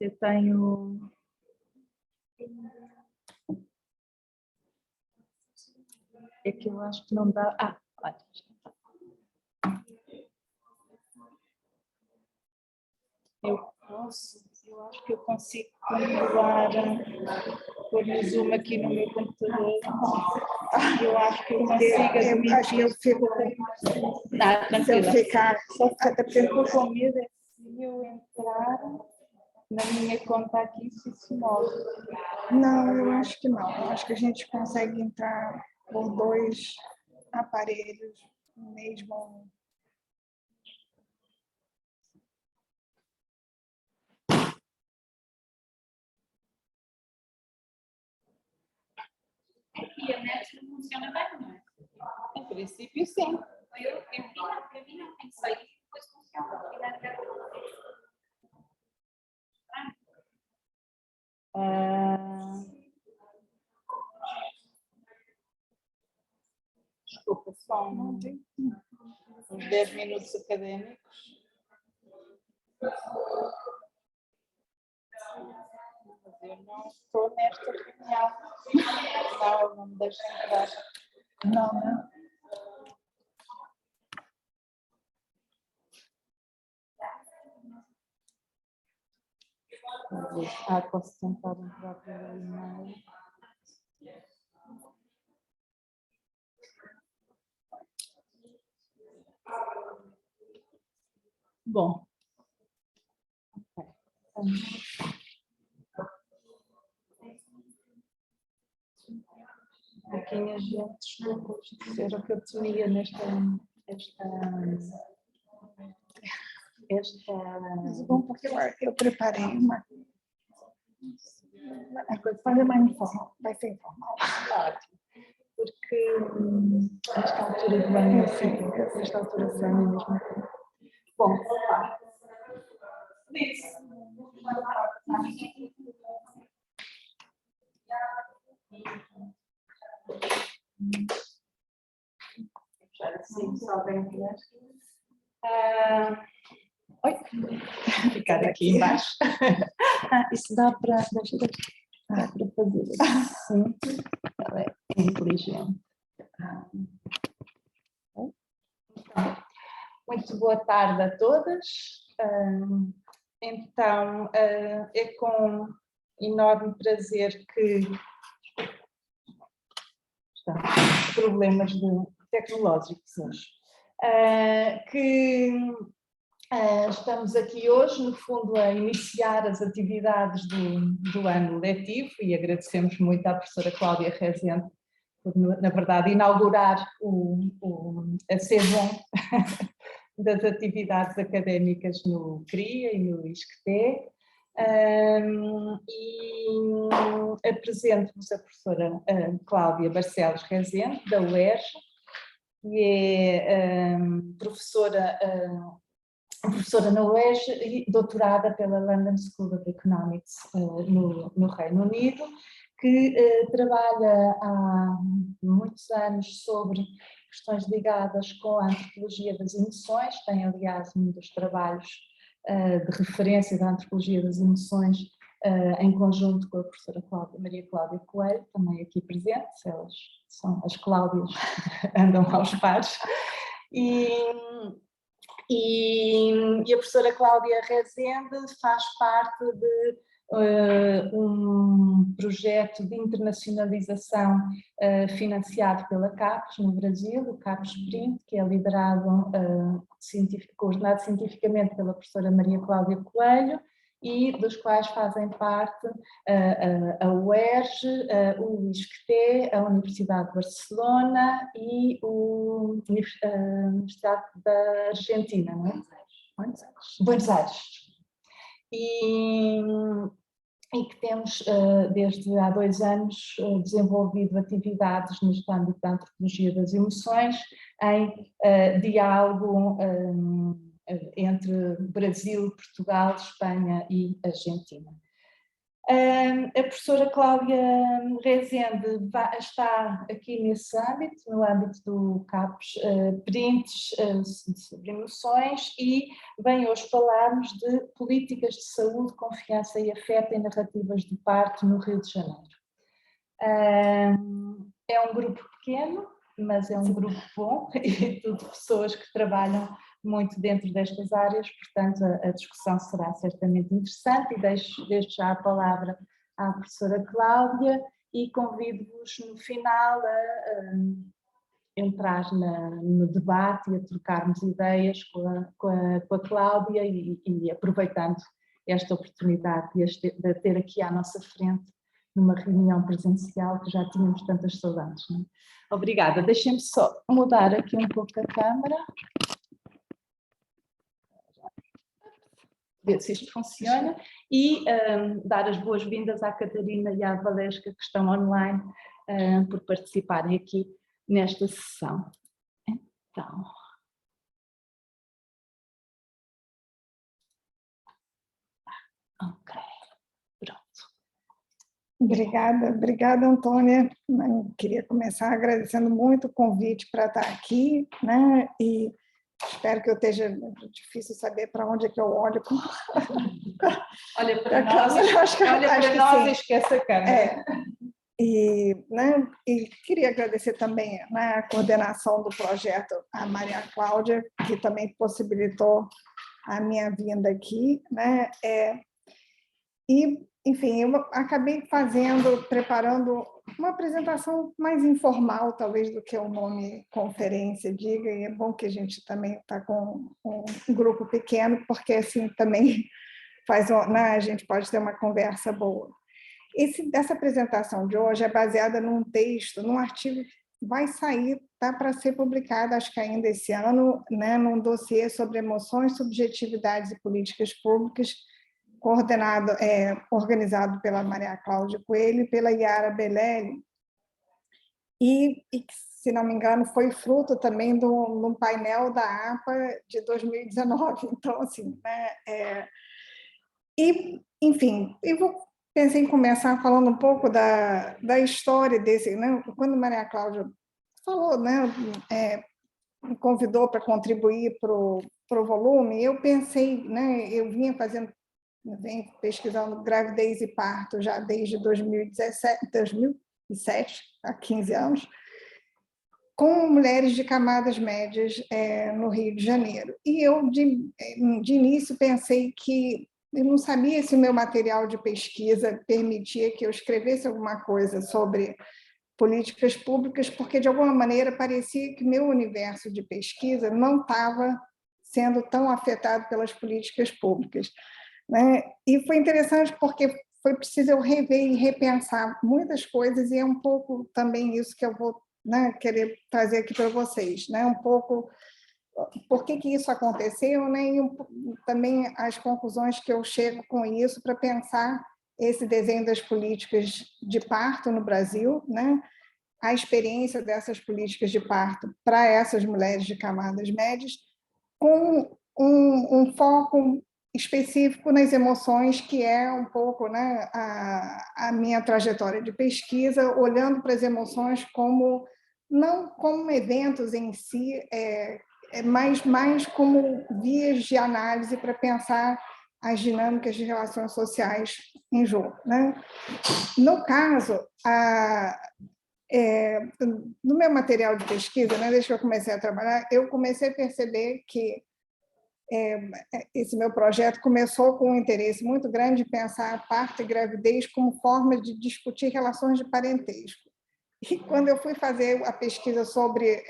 você tem o... É que eu acho que não dá... Ah, olha. Eu acho que eu consigo controlar, pôr o zoom aqui no meu computador. Eu acho que eu consigo admitir. Acho que eu fico Não, se eu tranquila. ficar, Até porque eu estou com medo é que se eu entrar na minha conta aqui, se isso morre. não, eu acho que não. Eu acho que a gente consegue entrar por 2 aparelhos mesmo. E a net não funciona bem, não é? Em princípio, sim. Para mim não tem que sair e depois funciona. Desculpa, só uns 10 minutos académicos. Mas eu não estou nesta reunião. Não, não me deixa entrar. Não, né? Posso tentar entrar pelo e-mail. Bom. Pouquinha gente, desculpa, era o que eu temia nesta Mas o bom porque eu preparei uma coisa, fazer mais informal, vai ser informal. ótimo, porque esta altura do ano, esta altura do ano é mesmo. Bom, vá. Sim, só bem oi, ficar aqui embaixo. Isso dá para fazer assim. Ela é inteligente. Muito boa tarde a todas. Então, é com enorme prazer que problemas tecnológicos hoje. Estamos aqui hoje, no fundo, a iniciar as atividades do ano letivo e agradecemos muito à professora Cláudia Rezende por, na verdade, inaugurar a sessão das atividades académicas no CRIA e no ISCTE. E apresento-vos a professora Cláudia Barcelos Rezende, da UERJ, que é professora na UERJ e doutorada pela London School of Economics no Reino Unido, que trabalha há muitos anos sobre questões ligadas com a antropologia das emoções, tem aliás um dos trabalhos de referência da antropologia das emoções em conjunto com a professora Maria Cláudia Coelho, também aqui presente, elas são as Cláudias, andam aos pares, e a professora Cláudia Rezende faz parte de um projeto de internacionalização financiado pela CAPES no Brasil, o CAPES Sprint, que é liderado, coordenado cientificamente pela professora Maria Cláudia Coelho, e dos quais fazem parte a UERJ, o ISCTE, a Universidade de Barcelona e a Universidade da Argentina, não é? Buenos Aires. E que temos, desde há 2 anos, desenvolvido atividades no âmbito da antropologia das emoções, em diálogo entre Brasil, Portugal, Espanha e Argentina. A professora Cláudia Rezende está aqui nesse âmbito, no âmbito do CAPES, prints sobre emoções, e vem hoje falar-nos de políticas de saúde, confiança e afeto em narrativas de parto no Rio de Janeiro. É um grupo pequeno, mas é um grupo bom, e tudo pessoas que trabalham muito dentro destas áreas, portanto a discussão será certamente interessante, e deixo desde já a palavra à professora Cláudia e convido-vos no final a entrar no debate e a trocarmos ideias com a Cláudia e aproveitando esta oportunidade de ter aqui à nossa frente numa reunião presencial que já tínhamos tantas saudades. Não é? Obrigada. Deixem-me só mudar aqui um pouco a câmara. Ver se isto funciona e dar as boas-vindas à Catarina e à Valesca, que estão online, por participarem aqui nesta sessão. Então, ok, pronto. Obrigada, Antônia. Eu queria começar agradecendo muito o convite para estar aqui, né? E espero que eu esteja... Difícil saber para onde é que eu olho. Olha para nós, e esquece a câmera. E queria agradecer também, né, a coordenação do projeto, a Maria Cláudia, que também possibilitou a minha vinda aqui, né? Enfim, eu acabei preparando uma apresentação mais informal, talvez, do que o nome conferência diga, e é bom que a gente também está com um grupo pequeno, porque assim também a gente pode ter uma conversa boa. Essa apresentação de hoje é baseada num texto, num artigo que vai sair, tá para ser publicado, acho que ainda esse ano, né, num dossiê sobre emoções, subjetividades e políticas públicas, organizado pela Maria Cláudia Coelho e pela Yara Belelli, e se não me engano, foi fruto também de um painel da APA de 2019. Então, assim, né, enfim, pensei em começar falando um pouco da história desse, né? Quando Maria Cláudia falou, né, me convidou para contribuir para o volume, eu pensei, né, eu venho pesquisando gravidez e parto já desde 2007, há 15 anos, com mulheres de camadas médias no Rio de Janeiro. E eu, de início, pensei que eu não sabia se o meu material de pesquisa permitia que eu escrevesse alguma coisa sobre políticas públicas, porque, de alguma maneira, parecia que meu universo de pesquisa não estava sendo tão afetado pelas políticas públicas, né? E foi interessante porque foi preciso eu rever e repensar muitas coisas, e é um pouco também isso que eu vou, né, querer trazer aqui para vocês, né? Um pouco por que isso aconteceu, né? E também as conclusões que eu chego com isso para pensar esse desenho das políticas de parto no Brasil, né? A experiência dessas políticas de parto para essas mulheres de camadas médias, com um foco específico nas emoções, que é um pouco, né, a minha trajetória de pesquisa, olhando para as emoções como não como eventos em si, mas mais como vias de análise para pensar as dinâmicas de relações sociais em jogo, né? No caso, no meu material de pesquisa, né, desde que eu comecei a trabalhar, eu comecei a perceber que esse meu projeto começou com um interesse muito grande em pensar parto e gravidez como forma de discutir relações de parentesco. E quando eu fui fazer a pesquisa sobre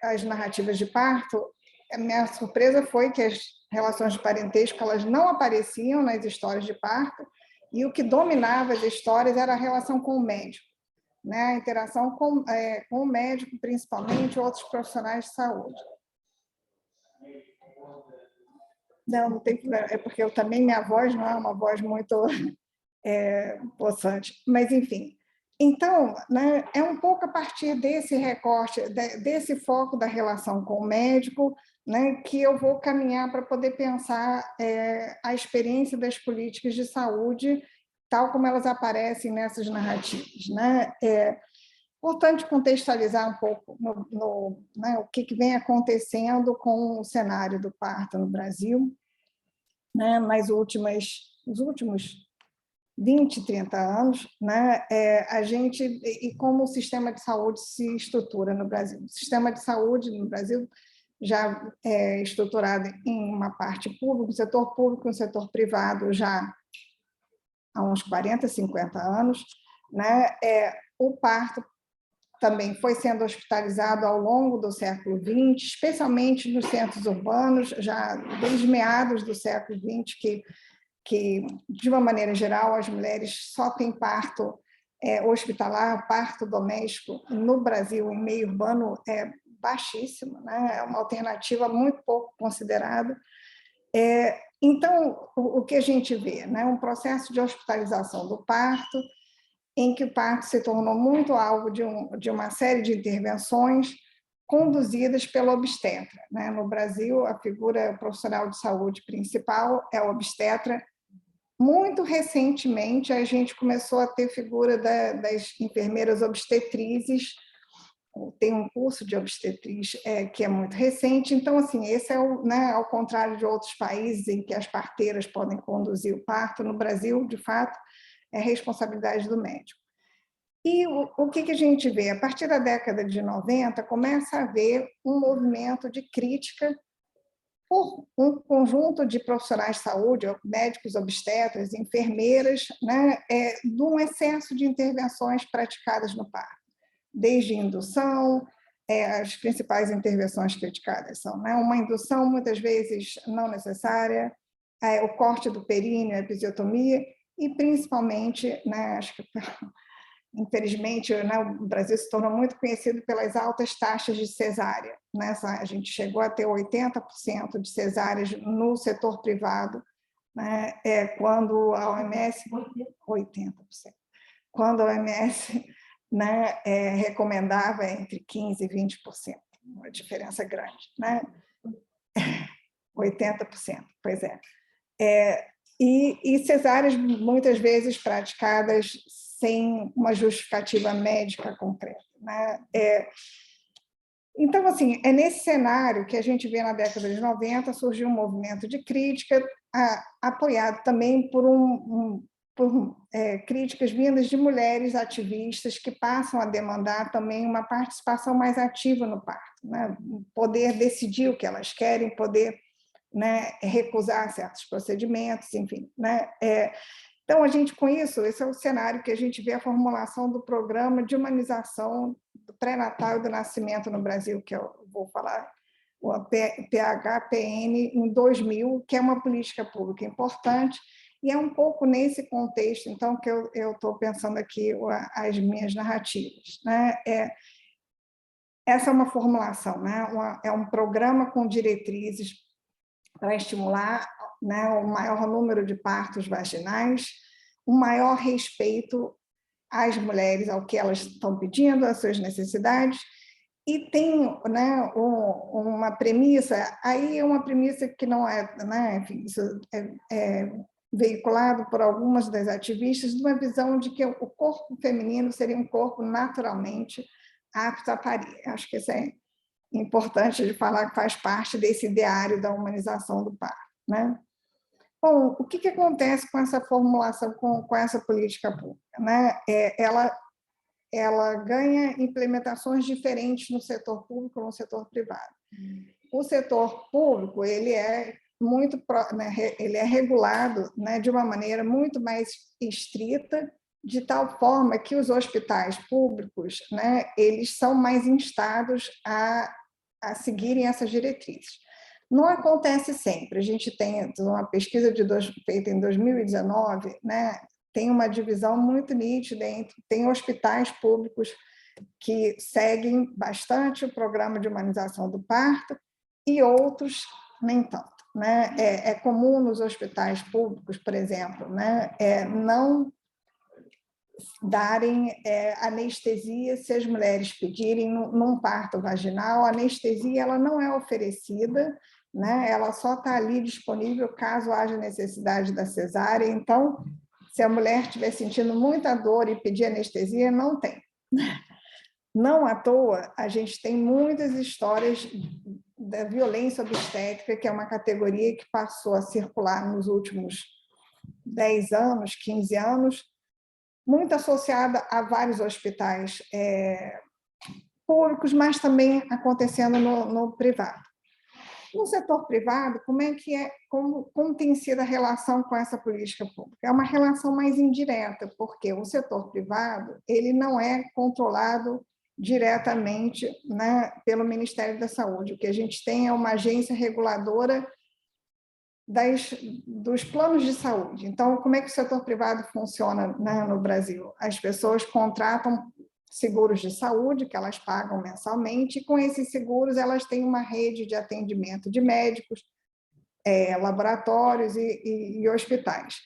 as narrativas de parto, a minha surpresa foi que as relações de parentesco elas não apareciam nas histórias de parto, e o que dominava as histórias era a relação com o médico, né? A interação com o médico, principalmente, outros profissionais de saúde. Não tem problema, é porque minha voz não é uma voz muito possante, mas enfim. Então, né, é um pouco a partir desse recorte, desse foco da relação com o médico, né, que eu vou caminhar para poder pensar a experiência das políticas de saúde tal como elas aparecem nessas narrativas, né? É importante contextualizar um pouco né, o que vem acontecendo com o cenário do parto no Brasil, né, nos últimos 20, 30 anos, né, e como o sistema de saúde se estrutura no Brasil. O sistema de saúde no Brasil já é estruturado em uma parte pública, um setor público e um setor privado já há uns 40, 50 anos. Né, o parto também foi sendo hospitalizado ao longo do século XX, especialmente nos centros urbanos, já desde meados do século XX, que de uma maneira geral, as mulheres só têm parto hospitalar, parto doméstico no Brasil, em meio urbano, é baixíssimo, né? É uma alternativa muito pouco considerada. Então, o que a gente vê? Né? Um processo de hospitalização do parto, em que o parto se tornou muito alvo de uma série de intervenções conduzidas pelo obstetra. Né? No Brasil, a figura profissional de saúde principal é o obstetra. Muito recentemente, a gente começou a ter figura das enfermeiras obstetrizes, tem um curso de obstetriz que é muito recente. Então, assim, esse né, ao contrário de outros países em que as parteiras podem conduzir o parto, no Brasil, de fato, é responsabilidade do médico. E o que a gente vê? A partir da década de 90, começa a haver um movimento de crítica por um conjunto de profissionais de saúde, médicos, obstetras, enfermeiras, né, de um excesso de intervenções praticadas no parto, desde indução. As principais intervenções criticadas são, né, uma indução muitas vezes não necessária, o corte do períneo, a episiotomia, e principalmente, né, acho que infelizmente, né, o Brasil se tornou muito conhecido pelas altas taxas de cesárea. Né? A gente chegou a ter 80% de cesáreas no setor privado, né? Quando a OMS... 80%. Quando a OMS, né, recomendava entre 15% e 20%, uma diferença grande. Né? 80%, pois é. E cesáreas muitas vezes praticadas sem uma justificativa médica concreta. Né? Então, assim, é nesse cenário que a gente vê na década de 90 surgiu um movimento de crítica, apoiado também por críticas vindas de mulheres ativistas que passam a demandar também uma participação mais ativa no parto, né? Poder decidir o que elas querem, poder, né, recusar certos procedimentos, enfim. Né? Então, a gente, com isso, esse é o cenário que a gente vê a formulação do programa de humanização do pré-natal e do nascimento no Brasil, que eu vou falar, o PHPN, em 2000, que é uma política pública importante, e é um pouco nesse contexto, então, que eu estou pensando aqui as minhas narrativas. Né? Essa é uma formulação, né? É um programa com diretrizes para estimular, né, o maior número de partos vaginais, o maior respeito às mulheres, ao que elas estão pedindo, às suas necessidades, e tem, né, uma premissa, aí é uma premissa que não é, né, enfim, isso é veiculado por algumas das ativistas, de uma visão de que o corpo feminino seria um corpo naturalmente apto a parir. Acho que isso é importante de falar, que faz parte desse ideário da humanização do parto. Né? Bom, o que acontece com essa formulação, com essa política pública? Né? Ela ganha implementações diferentes no setor público e no setor privado. O setor público ele é muito, né, ele é regulado, né, de uma maneira muito mais estrita, de tal forma que os hospitais públicos, né, eles são mais instados a seguirem essas diretrizes. Não acontece sempre. A gente tem uma pesquisa feita em 2019, né, tem uma divisão muito nítida tem hospitais públicos que seguem bastante o programa de humanização do parto e outros nem tanto. Né? É comum nos hospitais públicos, por exemplo, né, não darem anestesia se as mulheres pedirem num parto vaginal. A anestesia ela não é oferecida, né? Ela só está ali disponível caso haja necessidade da cesárea. Então, Se a mulher estiver sentindo muita dor e pedir anestesia, não tem. Não à toa, a gente tem muitas histórias da violência obstétrica, que é uma categoria que passou a circular nos últimos 10 anos, 15 anos, muito associada a vários hospitais públicos, mas também acontecendo no privado. No setor privado, como tem sido a relação com essa política pública? É uma relação mais indireta, porque o setor privado ele não é controlado diretamente, né, pelo Ministério da Saúde. O que a gente tem é uma agência reguladora dos planos de saúde. Então, como é que o setor privado funciona, né, no Brasil? As pessoas contratam seguros de saúde, que elas pagam mensalmente, e com esses seguros elas têm uma rede de atendimento de médicos, laboratórios e hospitais.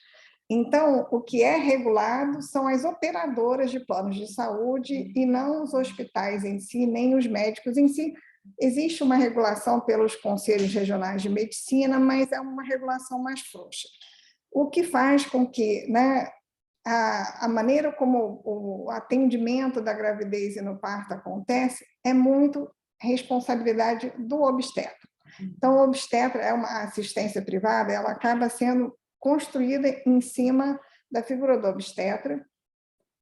Então, o que é regulado são as operadoras de planos de saúde e não os hospitais em si, nem os médicos em si. Existe uma regulação pelos conselhos regionais de medicina, mas é uma regulação mais frouxa. O que faz com que, né, a maneira como o atendimento da gravidez e no parto acontece é muito responsabilidade do obstetra. Então, o obstetra é uma assistência privada, ela acaba sendo construída em cima da figura do obstetra.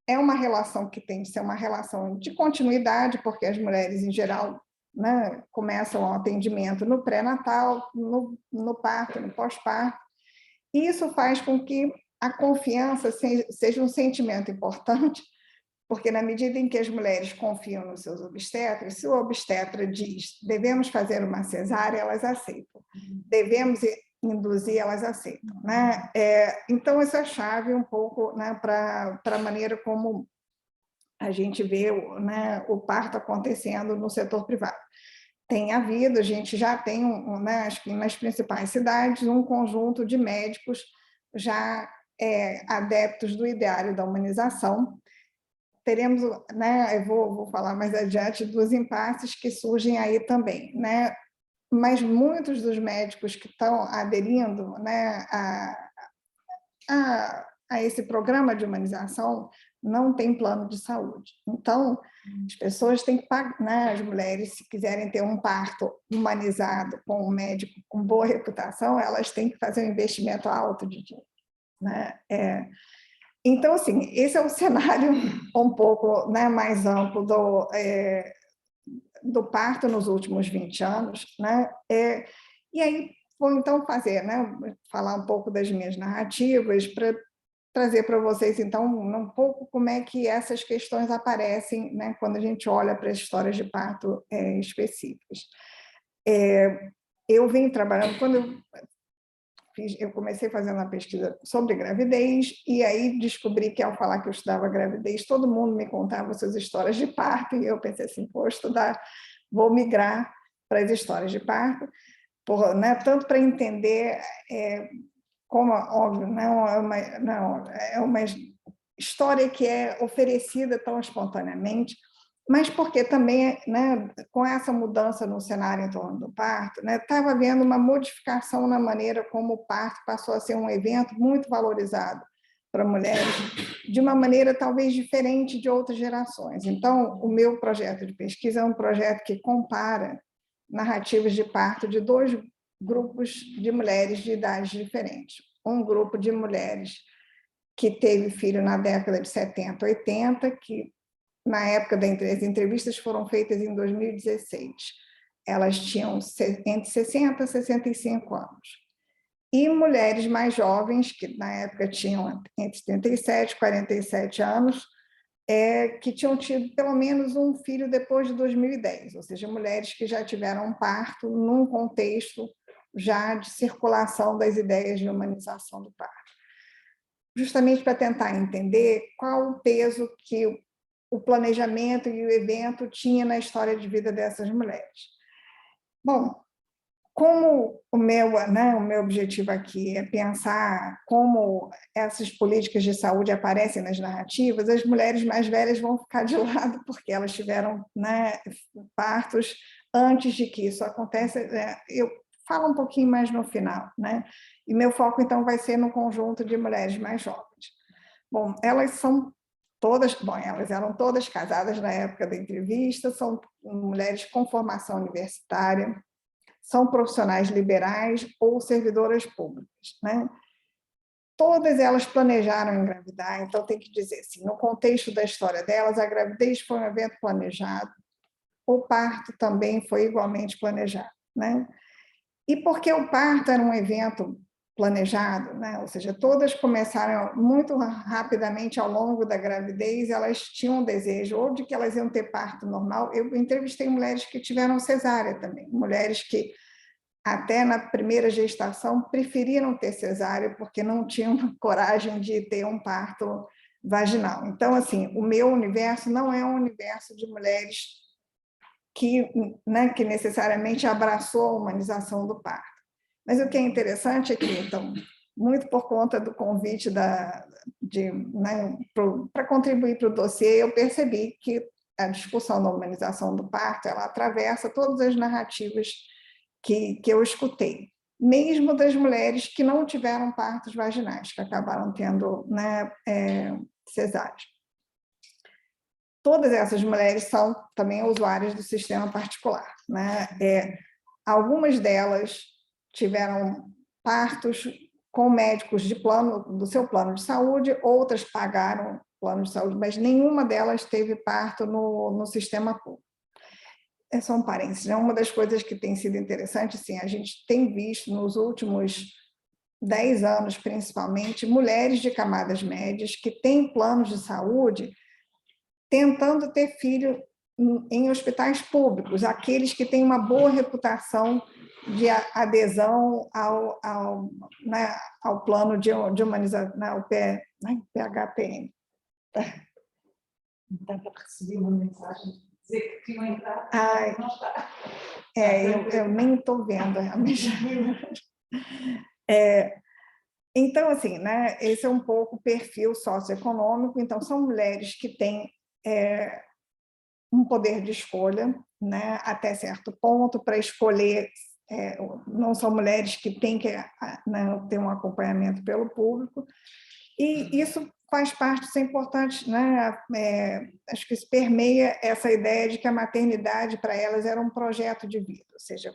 É uma relação que tem que ser uma relação de continuidade, porque as mulheres, em geral, né, começam o atendimento no pré-natal, no parto, no pós-parto. Isso faz com que a confiança seja um sentimento importante, porque na medida em que as mulheres confiam nos seus obstetras, se o obstetra diz devemos fazer uma cesárea, elas aceitam. Devemos induzir, elas aceitam, né? Então, essa é a chave um pouco, né, para a maneira como a gente vê, né, o parto acontecendo no setor privado. Tem havido, a gente já tem, né, acho que nas principais cidades, um conjunto de médicos já adeptos do ideário da humanização. Teremos, né, eu vou falar mais adiante dos impasses que surgem aí também, né? Mas muitos dos médicos que estão aderindo, né, a esse programa de humanização não têm plano de saúde. Então, as pessoas têm que pagar, né, as mulheres, se quiserem ter um parto humanizado com um médico com boa reputação, elas têm que fazer um investimento alto de dinheiro, né? Então, assim, esse é o cenário um pouco, né, mais amplo do parto nos últimos 20 anos, né? E aí, vou então fazer, né, falar um pouco das minhas narrativas para trazer para vocês, então, um pouco como é que essas questões aparecem, né, quando a gente olha para as histórias de parto específicas. Eu vim trabalhando, quando eu comecei fazendo uma pesquisa sobre gravidez, e aí descobri que, ao falar que eu estudava gravidez, todo mundo me contava suas histórias de parto, e eu pensei assim, vou estudar, vou migrar para as histórias de parto, né, tanto para entender como, óbvio, é uma história que é oferecida tão espontaneamente, mas porque também, né, com essa mudança no cenário em torno do parto, né, estava havendo uma modificação na maneira como o parto passou a ser um evento muito valorizado para mulheres, de uma maneira talvez diferente de outras gerações. Então, o meu projeto de pesquisa é um projeto que compara narrativas de parto de dois grupos de mulheres de idades diferentes. Um grupo de mulheres que teve filho na década de 70, 80, que na época das entrevistas foram feitas em 2016. Elas tinham entre 60 e 65 anos. E mulheres mais jovens, que na época tinham entre 37 e 47 anos, que tinham tido pelo menos um filho depois de 2010, ou seja, mulheres que já tiveram um parto num contexto já de circulação das ideias de humanização do parto. Justamente para tentar entender qual o peso que o planejamento e o evento tinha na história de vida dessas mulheres. Bom, como o meu objetivo aqui é pensar como essas políticas de saúde aparecem nas narrativas, as mulheres mais velhas vão ficar de lado, porque elas tiveram, né, partos antes de que isso aconteça. Eu falo um pouquinho mais no final, né? E meu foco, então, vai ser no conjunto de mulheres mais jovens. Bom, elas são todas, bom, elas eram todas casadas na época da entrevista, são mulheres com formação universitária, são profissionais liberais ou servidoras públicas, né? Todas elas planejaram engravidar, então tem que dizer assim, no contexto da história delas, a gravidez foi um evento planejado, o parto também foi igualmente planejado, né? E porque o parto era um evento planejado, né? Ou seja, todas começaram muito rapidamente ao longo da gravidez, elas tinham um desejo ou de que elas iam ter parto normal. Eu entrevistei mulheres que tiveram cesárea também, mulheres que até na primeira gestação preferiram ter cesárea porque não tinham coragem de ter um parto vaginal. Então, assim, o meu universo não é um universo de mulheres que, né, que necessariamente abraçou a humanização do parto. Mas o que é interessante é que, então, muito por conta do convite né, para contribuir para o dossiê, eu percebi que a discussão da humanização do parto, ela atravessa todas as narrativas que eu escutei, mesmo das mulheres que não tiveram partos vaginais, que acabaram tendo, né, cesáreas. Todas essas mulheres são também usuárias do sistema particular, né? Algumas delas tiveram partos com médicos do seu plano de saúde, outras pagaram plano de saúde, mas nenhuma delas teve parto no sistema público. É só um parênteses, né? Uma das coisas que tem sido interessante, assim, a gente tem visto nos últimos 10 anos, principalmente, mulheres de camadas médias que têm planos de saúde tentando ter filho em hospitais públicos, aqueles que têm uma boa reputação de adesão né, ao plano de humanização, ao PHPM. Então, para receber uma mensagem, dizer que queriam entrar, não está. Eu nem estou vendo realmente. Então, assim, né, esse é um pouco o perfil socioeconômico. Então, são mulheres que têm um poder de escolha, né, até certo ponto, para escolher. Não são mulheres que têm que, né, ter um acompanhamento pelo público, e isso faz parte, isso é importante, né? Acho que isso permeia essa ideia de que a maternidade para elas era um projeto de vida, ou seja,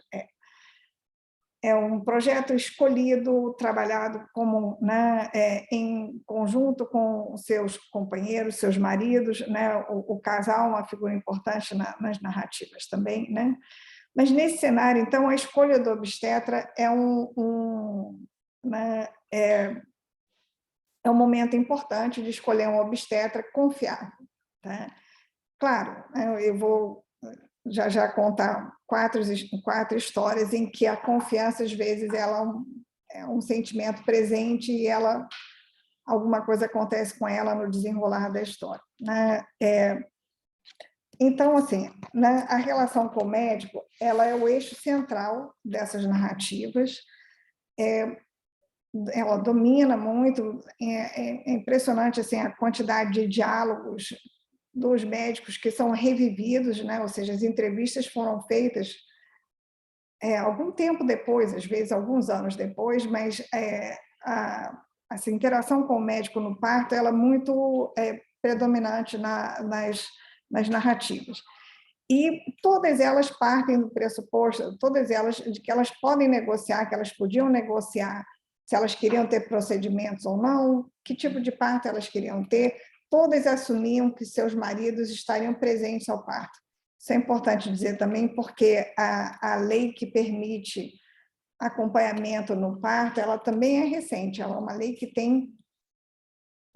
é um projeto escolhido, trabalhado como, né, em conjunto com os seus companheiros, seus maridos, né? O casal é uma figura importante nas narrativas também, né? Mas nesse cenário, então, a escolha do obstetra é né, é um momento importante de escolher um obstetra confiável, tá? Claro, eu vou já contar quatro histórias em que a confiança, às vezes, ela é um sentimento presente e alguma coisa acontece com ela no desenrolar da história, né? Então, assim, né, a relação com o médico, ela é o eixo central dessas narrativas, ela domina muito, é impressionante assim, a quantidade de diálogos dos médicos que são revividos, né? Ou seja, as entrevistas foram feitas algum tempo depois, às vezes alguns anos depois, mas essa interação com o médico no parto ela é muito predominante nas narrativas. E todas elas partem do pressuposto, todas elas, de que elas podem negociar, que elas podiam negociar se elas queriam ter procedimentos ou não, que tipo de parto elas queriam ter, todas assumiam que seus maridos estariam presentes ao parto. Isso é importante dizer também, porque a lei que permite acompanhamento no parto, ela também é recente, ela é uma lei que tem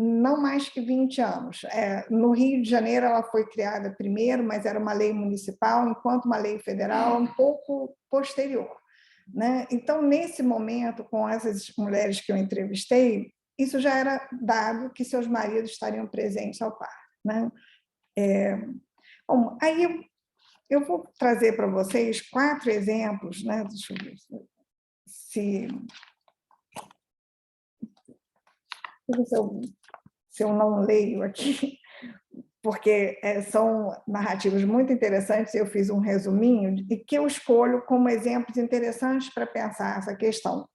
não mais que 20 anos. No Rio de Janeiro ela foi criada primeiro, mas era uma lei municipal, enquanto uma lei federal é um pouco posterior, né? Então, nesse momento, com essas mulheres que eu entrevistei, isso já era dado que seus maridos estariam presentes ao parto, né? Bom, aí eu vou trazer para vocês 4 exemplos, né? Deixa eu ver se eu não leio aqui, porque são narrativas muito interessantes, eu fiz um resuminho, e que eu escolho como exemplos interessantes para pensar essa questão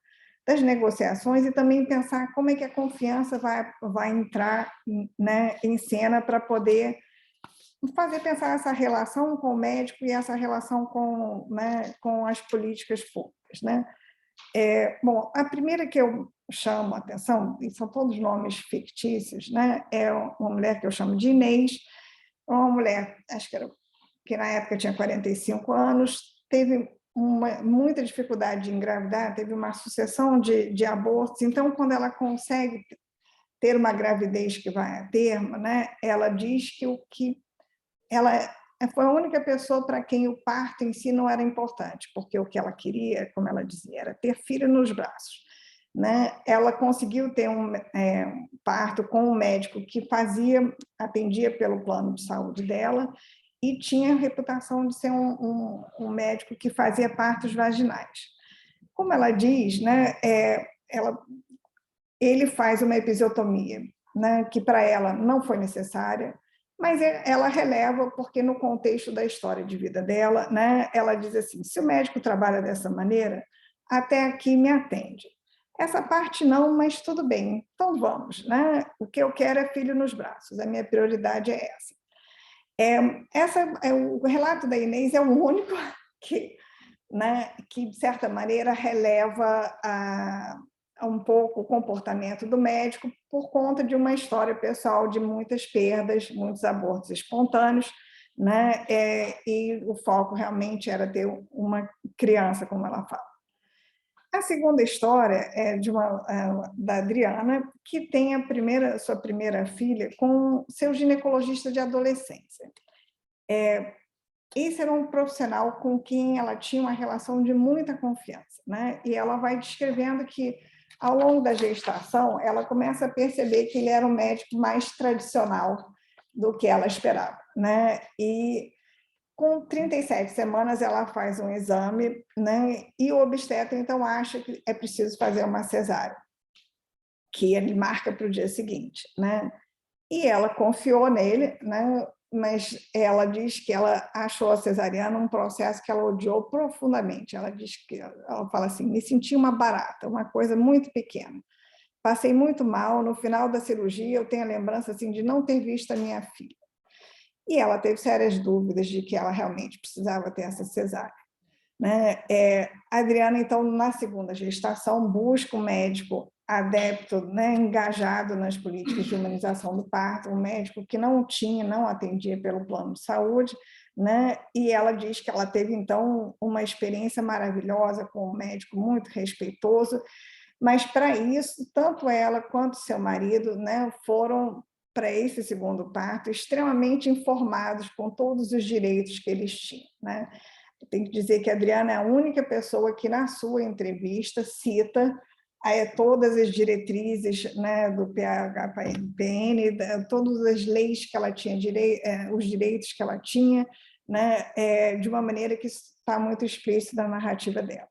das negociações e também pensar como é que a confiança vai entrar, né, em cena para poder fazer pensar essa relação com o médico e essa relação com, né, com as políticas públicas, né? Bom, a primeira que eu chamo a atenção, e são todos nomes fictícios, né? É uma mulher que eu chamo de Inês, uma mulher, acho que na época tinha 45 anos, teve muita dificuldade de engravidar, teve uma sucessão de abortos, então, quando ela consegue ter uma gravidez que vai a termo, né? Ela diz que ela foi a única pessoa para quem o parto em si não era importante, porque o que ela queria, como ela dizia, era ter filho nos braços, né? Ela conseguiu ter um parto com um médico que atendia pelo plano de saúde dela e tinha a reputação de ser um médico que fazia partos vaginais. Como ela diz, né? Ele faz uma episiotomia, né? Que para ela não foi necessária, mas ela releva porque no contexto da história de vida dela, né, ela diz assim, se o médico trabalha dessa maneira, até aqui me atende. Essa parte não, mas tudo bem, então vamos, né? O que eu quero é filho nos braços, a minha prioridade é essa. O relato da Inês é o único que, né, que de certa maneira releva um pouco o comportamento do médico por conta de uma história pessoal de muitas perdas, muitos abortos espontâneos, né? E o foco realmente era ter uma criança, como ela fala. A segunda história é da Adriana, que tem sua primeira filha com seu ginecologista de adolescência. Esse era um profissional com quem ela tinha uma relação de muita confiança, né? E ela vai descrevendo que, ao longo da gestação, ela começa a perceber que ele era um médico mais tradicional do que ela esperava, né? E com 37 semanas ela faz um exame, né? E o obstetra então acha que é preciso fazer uma cesárea, que ele marca para o dia seguinte, né? E ela confiou nele, né? Mas ela diz que ela achou a cesariana um processo que ela odiou profundamente. Ela fala assim, me senti uma barata, uma coisa muito pequena. Passei muito mal, no final da cirurgia eu tenho a lembrança assim, de não ter visto a minha filha. E ela teve sérias dúvidas de que ela realmente precisava ter essa cesárea, né? A Adriana, então, na segunda gestação, busca um médico adepto, né, engajado nas políticas de humanização do parto, um médico que não atendia pelo plano de saúde, né? E ela diz que ela teve, então, uma experiência maravilhosa com um médico muito respeitoso, mas, para isso, tanto ela quanto seu marido, né, foram, para esse segundo parto, extremamente informados com todos os direitos que eles tinham, né? Tem que dizer que a Adriana é a única pessoa que, na sua entrevista, cita todas as diretrizes, né, do PHPN, todas as leis que ela tinha, os direitos que ela tinha, né, de uma maneira que está muito explícita na narrativa dela.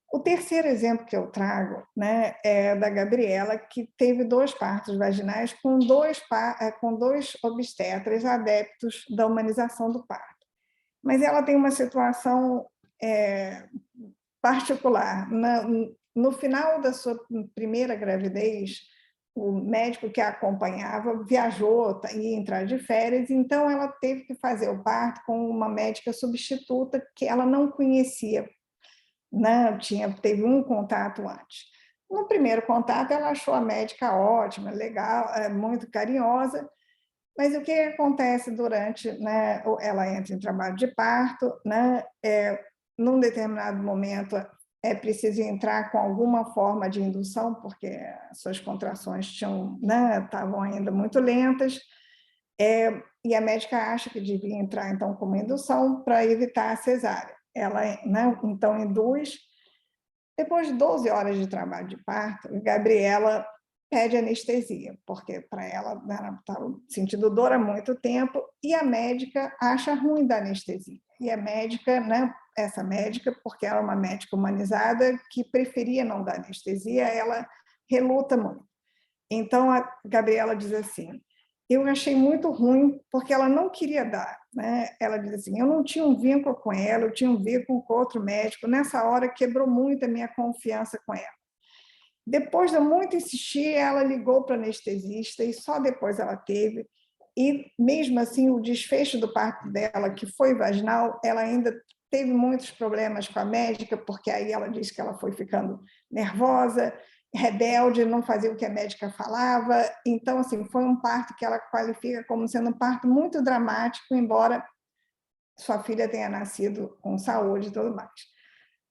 O terceiro exemplo que eu trago, né, é da Gabriela, que teve 2 partos vaginais com dois obstetras adeptos da humanização do parto. Mas ela tem uma situação particular. No final da sua primeira gravidez, o médico que a acompanhava viajou, ia entrar de férias, então ela teve que fazer o parto com uma médica substituta que ela não conhecia, né? Teve um contato antes. No primeiro contato, ela achou a médica ótima, legal, muito carinhosa, mas o que acontece durante, né, ela entra em trabalho de parto, né, num determinado momento é preciso entrar com alguma forma de indução, porque suas contrações estavam ainda muito lentas, e a médica acha que devia entrar, então, com uma indução para evitar a cesárea. Ela, né, então, induz. Depois de 12 horas de trabalho de parto, Gabriela pede anestesia, porque para ela estava sentindo dor há muito tempo, e a médica acha ruim da anestesia. E a médica, né, essa médica, porque era uma médica humanizada, que preferia não dar anestesia, ela reluta muito. Então, a Gabriela diz assim, eu achei muito ruim, porque ela não queria dar, né? Ela diz assim, eu não tinha um vínculo com ela, eu tinha um vínculo com outro médico, nessa hora quebrou muito a minha confiança com ela. Depois de muito insistir, ela ligou para a anestesista e só depois ela teve. E mesmo assim, o desfecho do parto dela, que foi vaginal, ela ainda teve muitos problemas com a médica, porque aí ela disse que ela foi ficando nervosa, rebelde, não fazia o que a médica falava. Então, assim, foi um parto que ela qualifica como sendo um parto muito dramático, embora sua filha tenha nascido com saúde e tudo mais.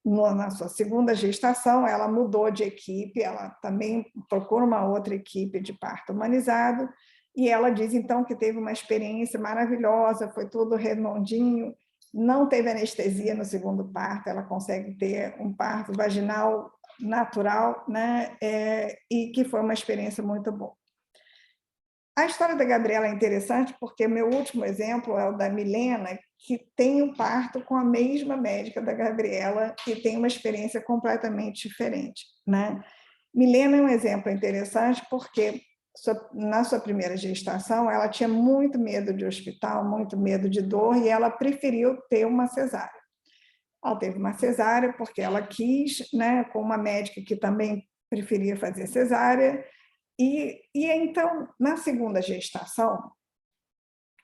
Na sua segunda gestação, ela mudou de equipe, ela também procura uma outra equipe de parto humanizado, e ela diz, então, que teve uma experiência maravilhosa, foi tudo redondinho, não teve anestesia no segundo parto, ela consegue ter um parto vaginal natural, né? E que foi uma experiência muito boa. A história da Gabriela é interessante porque meu último exemplo é o da Milena, que tem um parto com a mesma médica da Gabriela e tem uma experiência completamente diferente, né? Milena é um exemplo interessante porque na sua primeira gestação ela tinha muito medo de hospital, muito medo de dor e ela preferiu ter uma cesárea. Ela teve uma cesárea porque ela quis, né, com uma médica que também preferia fazer cesárea. E então, na segunda gestação,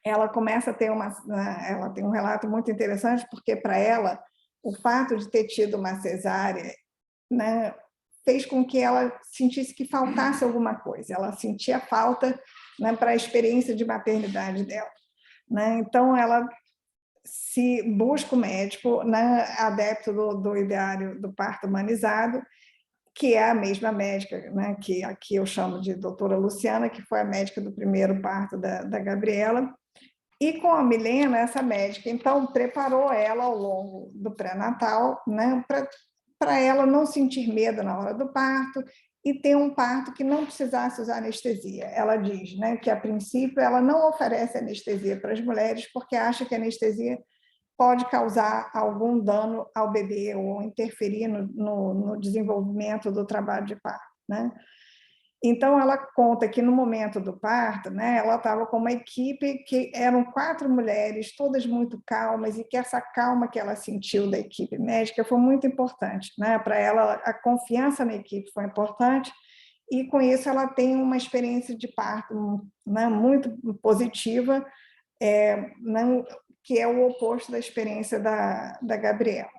ela começa a ter ela tem um relato muito interessante, porque para ela, o fato de ter tido uma cesárea, né, fez com que ela sentisse que faltasse alguma coisa, ela sentia falta, né, para a experiência de maternidade dela, né? Então, ela se busca o médico, né, adepto do ideário do parto humanizado, que é a mesma médica, né, que aqui eu chamo de doutora Luciana, que foi a médica do primeiro parto da Gabriela, e com a Milena, essa médica, então, preparou ela ao longo do pré-natal, né, para ela não sentir medo na hora do parto e ter um parto que não precisasse usar anestesia. Ela diz, né, que, a princípio, ela não oferece anestesia para as mulheres porque acha que a anestesia pode causar algum dano ao bebê ou interferir no desenvolvimento do trabalho de parto, né? Então, ela conta que no momento do parto, né, ela estava com uma equipe que eram 4 mulheres, todas muito calmas, e que essa calma que ela sentiu da equipe médica foi muito importante, né? Para ela, a confiança na equipe foi importante, e com isso ela tem uma experiência de parto, né, muito positiva, não, que é o oposto da experiência da Gabriela.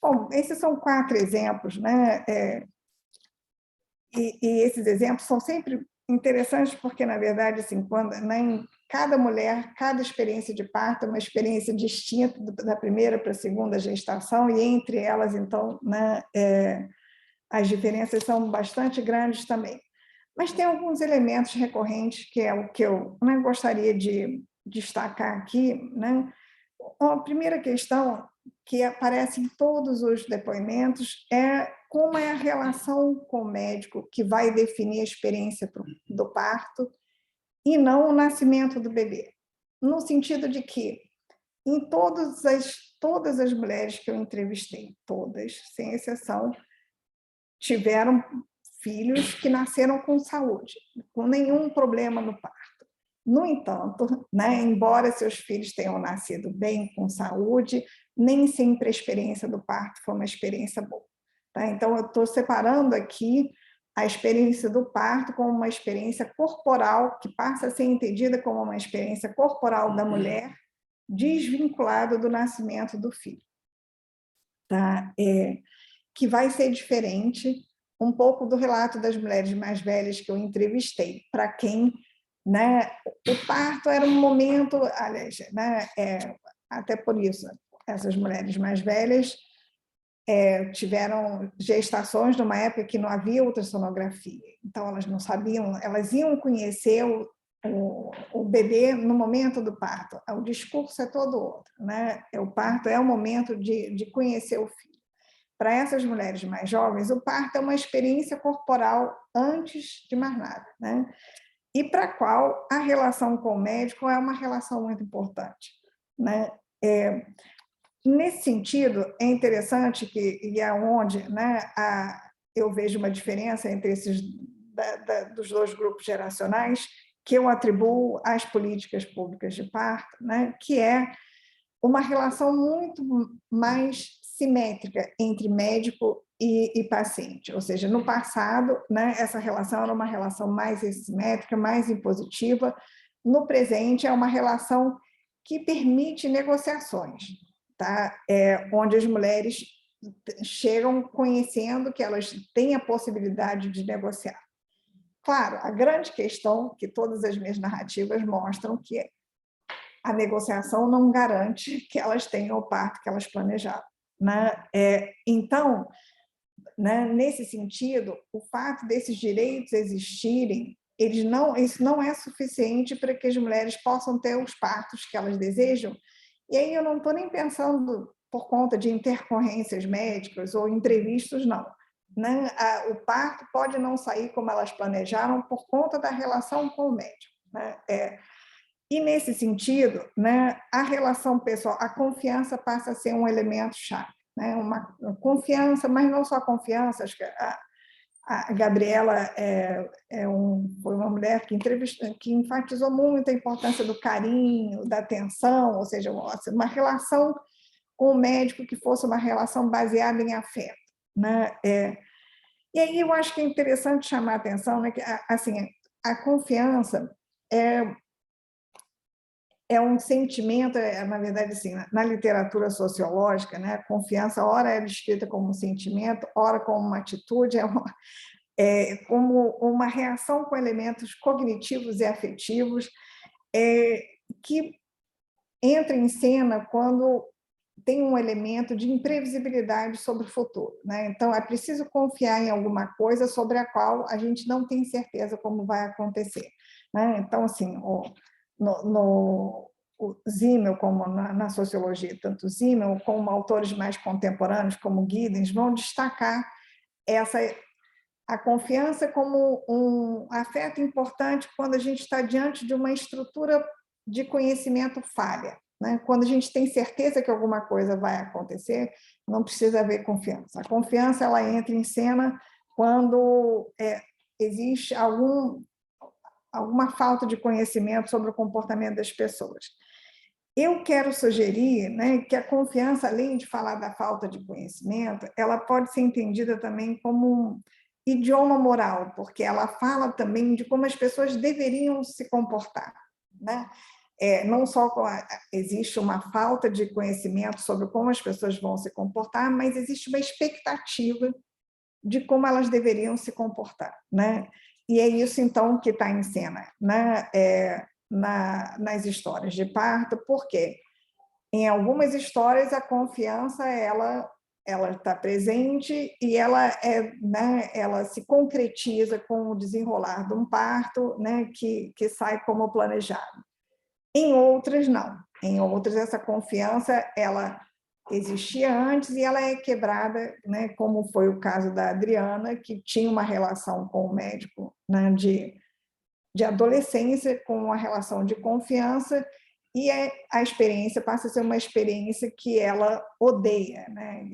Bom, esses são 4 exemplos, né? E esses exemplos são sempre interessantes porque, na verdade, assim, quando, né, cada mulher, cada experiência de parto é uma experiência distinta da primeira para a segunda gestação, e entre elas, então, né, as diferenças são bastante grandes também. Mas tem alguns elementos recorrentes que é o que eu, né, gostaria de destacar aqui, né? A primeira questão que aparece em todos os depoimentos é como é a relação com o médico que vai definir a experiência do parto e não o nascimento do bebê. No sentido de que, em todas as mulheres que eu entrevistei, todas, sem exceção, tiveram filhos que nasceram com saúde, com nenhum problema no parto. No entanto, né, embora seus filhos tenham nascido bem, com saúde, nem sempre a experiência do parto foi uma experiência boa. Tá? Então, eu estou separando aqui a experiência do parto como uma experiência corporal, que passa a ser entendida como uma experiência corporal da mulher, desvinculada do nascimento do filho. Tá? Que vai ser diferente um pouco do relato das mulheres mais velhas que eu entrevistei, para quem, né, o parto era um momento, aliás, né, até por isso, essas mulheres mais velhas tiveram gestações numa época que não havia ultrassonografia, então elas não sabiam, elas iam conhecer o bebê no momento do parto, o discurso é todo outro, né? O parto é o momento de conhecer o filho. Para essas mulheres mais jovens, o parto é uma experiência corporal antes de mais nada, né? E para a qual a relação com o médico é uma relação muito importante, né? Nesse sentido, é interessante que, e é onde, né, eu vejo uma diferença entre esses dos 2 grupos geracionais, que eu atribuo às políticas públicas de parto, né, que é uma relação muito mais simétrica entre médico e paciente. Ou seja, no passado, né, essa relação era uma relação mais assimétrica, mais impositiva. No presente, é uma relação que permite negociações, tá? Onde as mulheres chegam conhecendo que elas têm a possibilidade de negociar. Claro, a grande questão que todas as minhas narrativas mostram que a negociação não garante que elas tenham o parto que elas planejaram, né? Então, né, nesse sentido, o fato desses direitos existirem, isso não é suficiente para que as mulheres possam ter os partos que elas desejam. E aí eu não estou nem pensando por conta de intercorrências médicas ou imprevistos, não. Né? O parto pode não sair como elas planejaram por conta da relação com o médico, né? E, nesse sentido, né, a relação pessoal, a confiança passa a ser um elemento chave. Né? Uma confiança, mas não só confiança. Acho que a Gabriela foi uma mulher que enfatizou muito a importância do carinho, da atenção, ou seja, uma relação com o médico que fosse uma relação baseada em afeto. Né? E aí eu acho que é interessante chamar a atenção, né, que assim, a confiança é um sentimento, na verdade, assim, na literatura sociológica, né, a confiança, ora é descrita como um sentimento, ora como uma atitude, como uma reação com elementos cognitivos e afetivos, que entra em cena quando tem um elemento de imprevisibilidade sobre o futuro. Né? Então, é preciso confiar em alguma coisa sobre a qual a gente não tem certeza como vai acontecer. Né? Então, assim, o Zimmel, como na sociologia, tanto Zimmel como autores mais contemporâneos, como Giddens, vão destacar a confiança como um afeto importante quando a gente está diante de uma estrutura de conhecimento falha. Né? Quando a gente tem certeza que alguma coisa vai acontecer, não precisa haver confiança. A confiança ela entra em cena quando existe alguma falta de conhecimento sobre o comportamento das pessoas. Eu quero sugerir, né, que a confiança, além de falar da falta de conhecimento, ela pode ser entendida também como um idioma moral, porque ela fala também de como as pessoas deveriam se comportar. Né? Não só existe uma falta de conhecimento sobre como as pessoas vão se comportar, mas existe uma expectativa de como elas deveriam se comportar. Né? E é isso, então, que está em cena, né? Nas histórias de parto, porque em algumas histórias a confiança ela está presente e né, ela se concretiza com o desenrolar de um parto, né, que sai como planejado. Em outras, não. Em outras, essa confiança ela existia antes e ela é quebrada, né, como foi o caso da Adriana, que tinha uma relação com o médico, né, de adolescência, com uma relação de confiança, e a experiência passa a ser uma experiência que ela odeia. Né?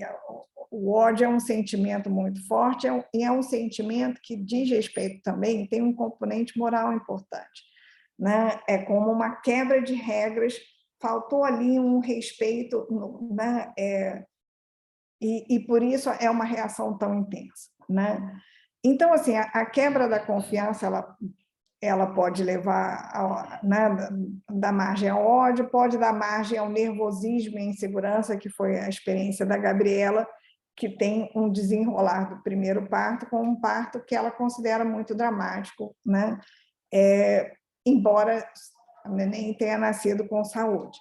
O ódio é um sentimento muito forte, e é um sentimento que diz respeito também, tem um componente moral importante. Né? É como uma quebra de regras, faltou ali um respeito, né? E por isso é uma reação tão intensa. Né? Então, assim, a quebra da confiança, ela pode levar da margem ao ódio, pode dar margem ao nervosismo e insegurança, que foi a experiência da Gabriela, que tem um desenrolar do primeiro parto com um parto que ela considera muito dramático, né? Embora a neném tenha nascido com saúde.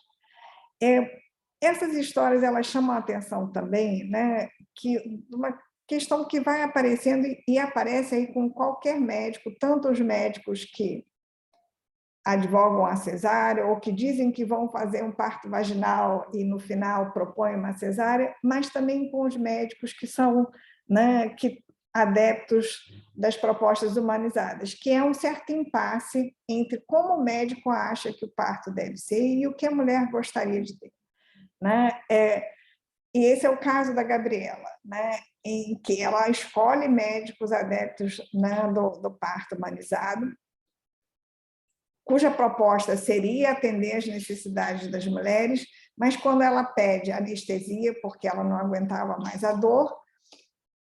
Essas histórias elas chamam a atenção também, né? Que uma questão que vai aparecendo e aparece aí com qualquer médico, tanto os médicos que advogam a cesárea ou que dizem que vão fazer um parto vaginal e no final propõem uma cesárea, mas também com os médicos que são, né, adeptos das propostas humanizadas, que é um certo impasse entre como o médico acha que o parto deve ser e o que a mulher gostaria de ter. Né? E esse é o caso da Gabriela, né? Em que ela escolhe médicos adeptos, né, do parto humanizado, cuja proposta seria atender às necessidades das mulheres, mas quando ela pede anestesia, porque ela não aguentava mais a dor,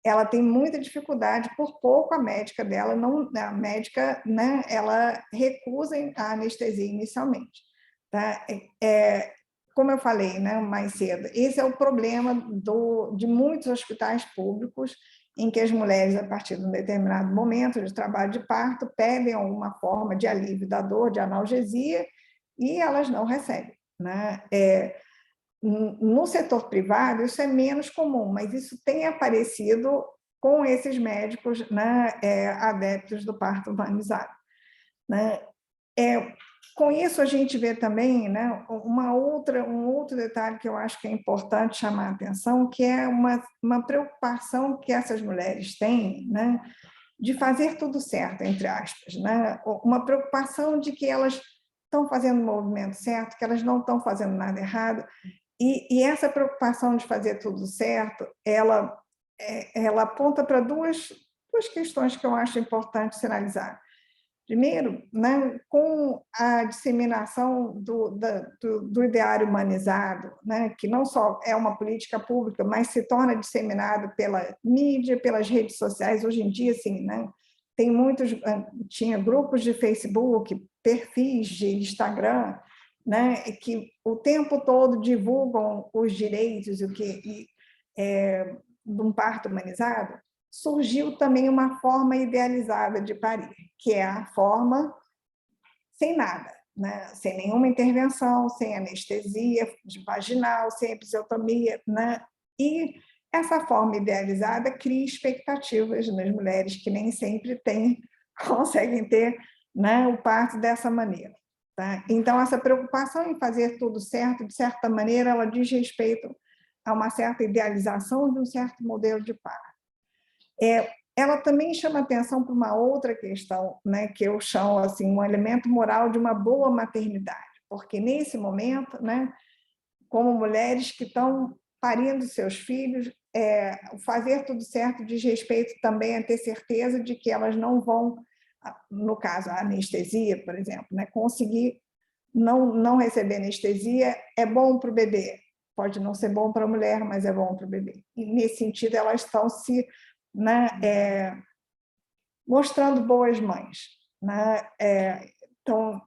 ela tem muita dificuldade, por pouco a médica dela, a médica, né, ela recusa a anestesia inicialmente. Tá? Como eu falei, né, mais cedo, esse é o problema de muitos hospitais públicos, em que as mulheres, a partir de um determinado momento de trabalho de parto, pedem alguma forma de alívio da dor, de analgesia, e elas não recebem. Né? No setor privado, isso é menos comum, mas isso tem aparecido com esses médicos, né, adeptos do parto humanizado. Né? Com isso, a gente vê também, né, um outro detalhe que eu acho que é importante chamar a atenção, que é uma preocupação que essas mulheres têm, né, de fazer tudo certo, entre aspas, né? Uma preocupação de que elas estão fazendo o movimento certo, que elas não estão fazendo nada errado, e essa preocupação de fazer tudo certo, ela aponta para duas questões que eu acho importante sinalizar. Primeiro, né, com a disseminação do ideário humanizado, né, que não só é uma política pública, mas se torna disseminado pela mídia, pelas redes sociais. Hoje em dia, assim, né, tinha grupos de Facebook, perfis de Instagram, né, que o tempo todo divulgam os direitos de um parto humanizado. Surgiu também uma forma idealizada de parir, que é a forma sem nada, né? Sem nenhuma intervenção, sem anestesia vaginal, sem episiotomia, né? E essa forma idealizada cria expectativas nas mulheres que nem sempre conseguem ter, né, o parto dessa maneira. Tá? Então, essa preocupação em fazer tudo certo, de certa maneira, ela diz respeito a uma certa idealização de um certo modelo de parto. Ela também chama atenção para uma outra questão, né, que eu chamo assim, um elemento moral de uma boa maternidade, porque nesse momento, né, como mulheres que estão parindo seus filhos, fazer tudo certo diz respeito também a ter certeza de que elas não vão, no caso, a anestesia, por exemplo, né, conseguir não receber anestesia é bom para o bebê, pode não ser bom para a mulher, mas é bom para o bebê. E nesse sentido, elas estão se, né, mostrando boas mães. Né? Então,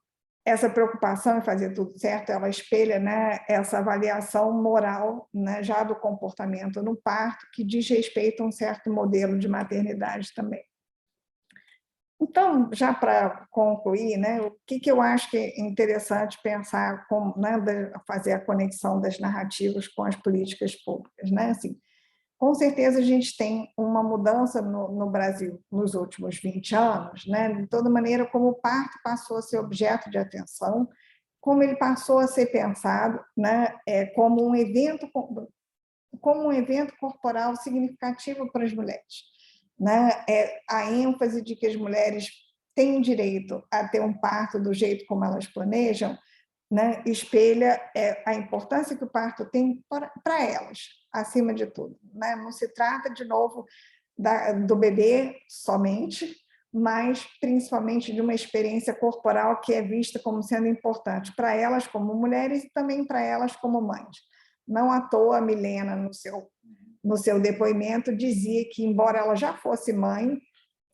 essa preocupação em fazer tudo certo, ela espelha, né, essa avaliação moral, né, já do comportamento no parto, que diz respeito a um certo modelo de maternidade também. Então, já para concluir, né, o que eu acho que é interessante pensar, né, fazer a conexão das narrativas com as políticas públicas. Né? Assim, com certeza a gente tem uma mudança no Brasil nos últimos 20 anos, né? De toda maneira como o parto passou a ser objeto de atenção, como ele passou a ser pensado, né, como um evento corporal significativo para as mulheres. Né? A ênfase de que as mulheres têm direito a ter um parto do jeito como elas planejam, né, espelha a importância que o parto tem para elas, acima de tudo. Né? Não se trata, de novo, do bebê somente, mas principalmente de uma experiência corporal que é vista como sendo importante para elas como mulheres e também para elas como mães. Não à toa, a Milena, no seu depoimento, dizia que, embora ela já fosse mãe,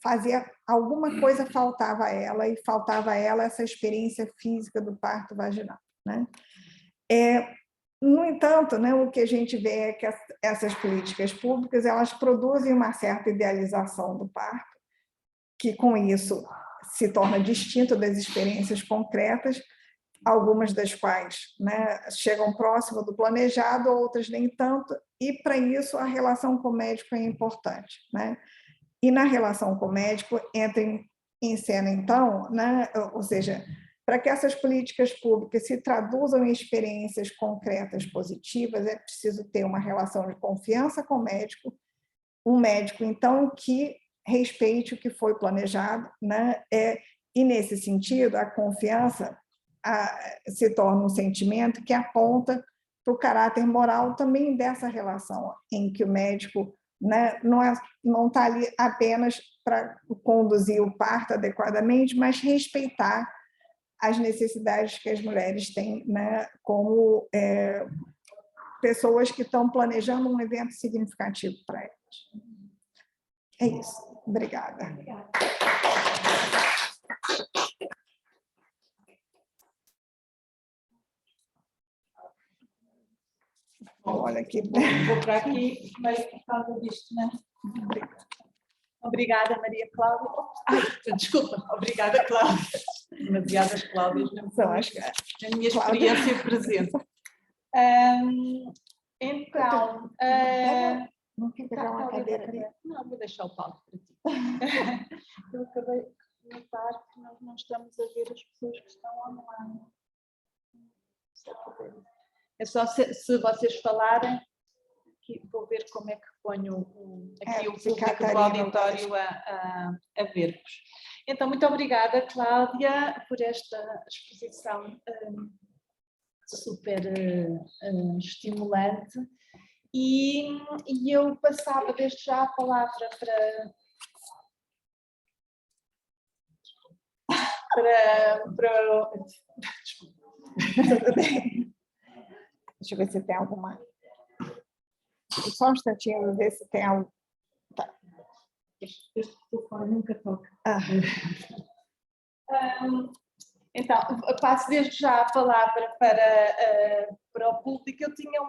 fazia alguma coisa faltava a ela, e faltava a ela essa experiência física do parto vaginal. Né? No entanto, né, o que a gente vê é que essas políticas públicas elas produzem uma certa idealização do parto, que com isso se torna distinto das experiências concretas, algumas das quais, né, chegam próximo do planejado, outras nem tanto, e para isso a relação com o médico é importante. Né? E na relação com o médico entra em cena, então, né? Ou seja, para que essas políticas públicas se traduzam em experiências concretas positivas, é preciso ter uma relação de confiança com o médico, um médico, então, que respeite o que foi planejado, né? E, nesse sentido, a confiança se torna um sentimento que aponta para o caráter moral também dessa relação, em que o médico, né, não está ali apenas para conduzir o parto adequadamente, mas respeitar as necessidades que as mulheres têm, né, como pessoas que estão planejando um evento significativo para elas. É isso. Obrigada. Olha aqui. Vou para aqui, meio por causa disto, né? Obrigada, Maria Cláudia. Ai, desculpa, obrigada, Cláudia. Demasiadas Cláudias, não São as a minha experiência presente. Então, não quer pegar uma cadeira ali? não, vou deixar o palco para ti. Eu acabei de notar que nós não estamos a ver as pessoas que estão online. É só se vocês falarem, aqui, vou ver como é que ponho aqui o público do auditório a ver-vos. Então, muito obrigada, Cláudia, por esta exposição super estimulante. E eu passava desde já a palavra para Deixa eu ver se tem alguma. Só um instantinho, vou ver se tem algo. Tá. Este telefone nunca toca. Ah. Então, eu passo desde já a palavra para o público. Eu tinha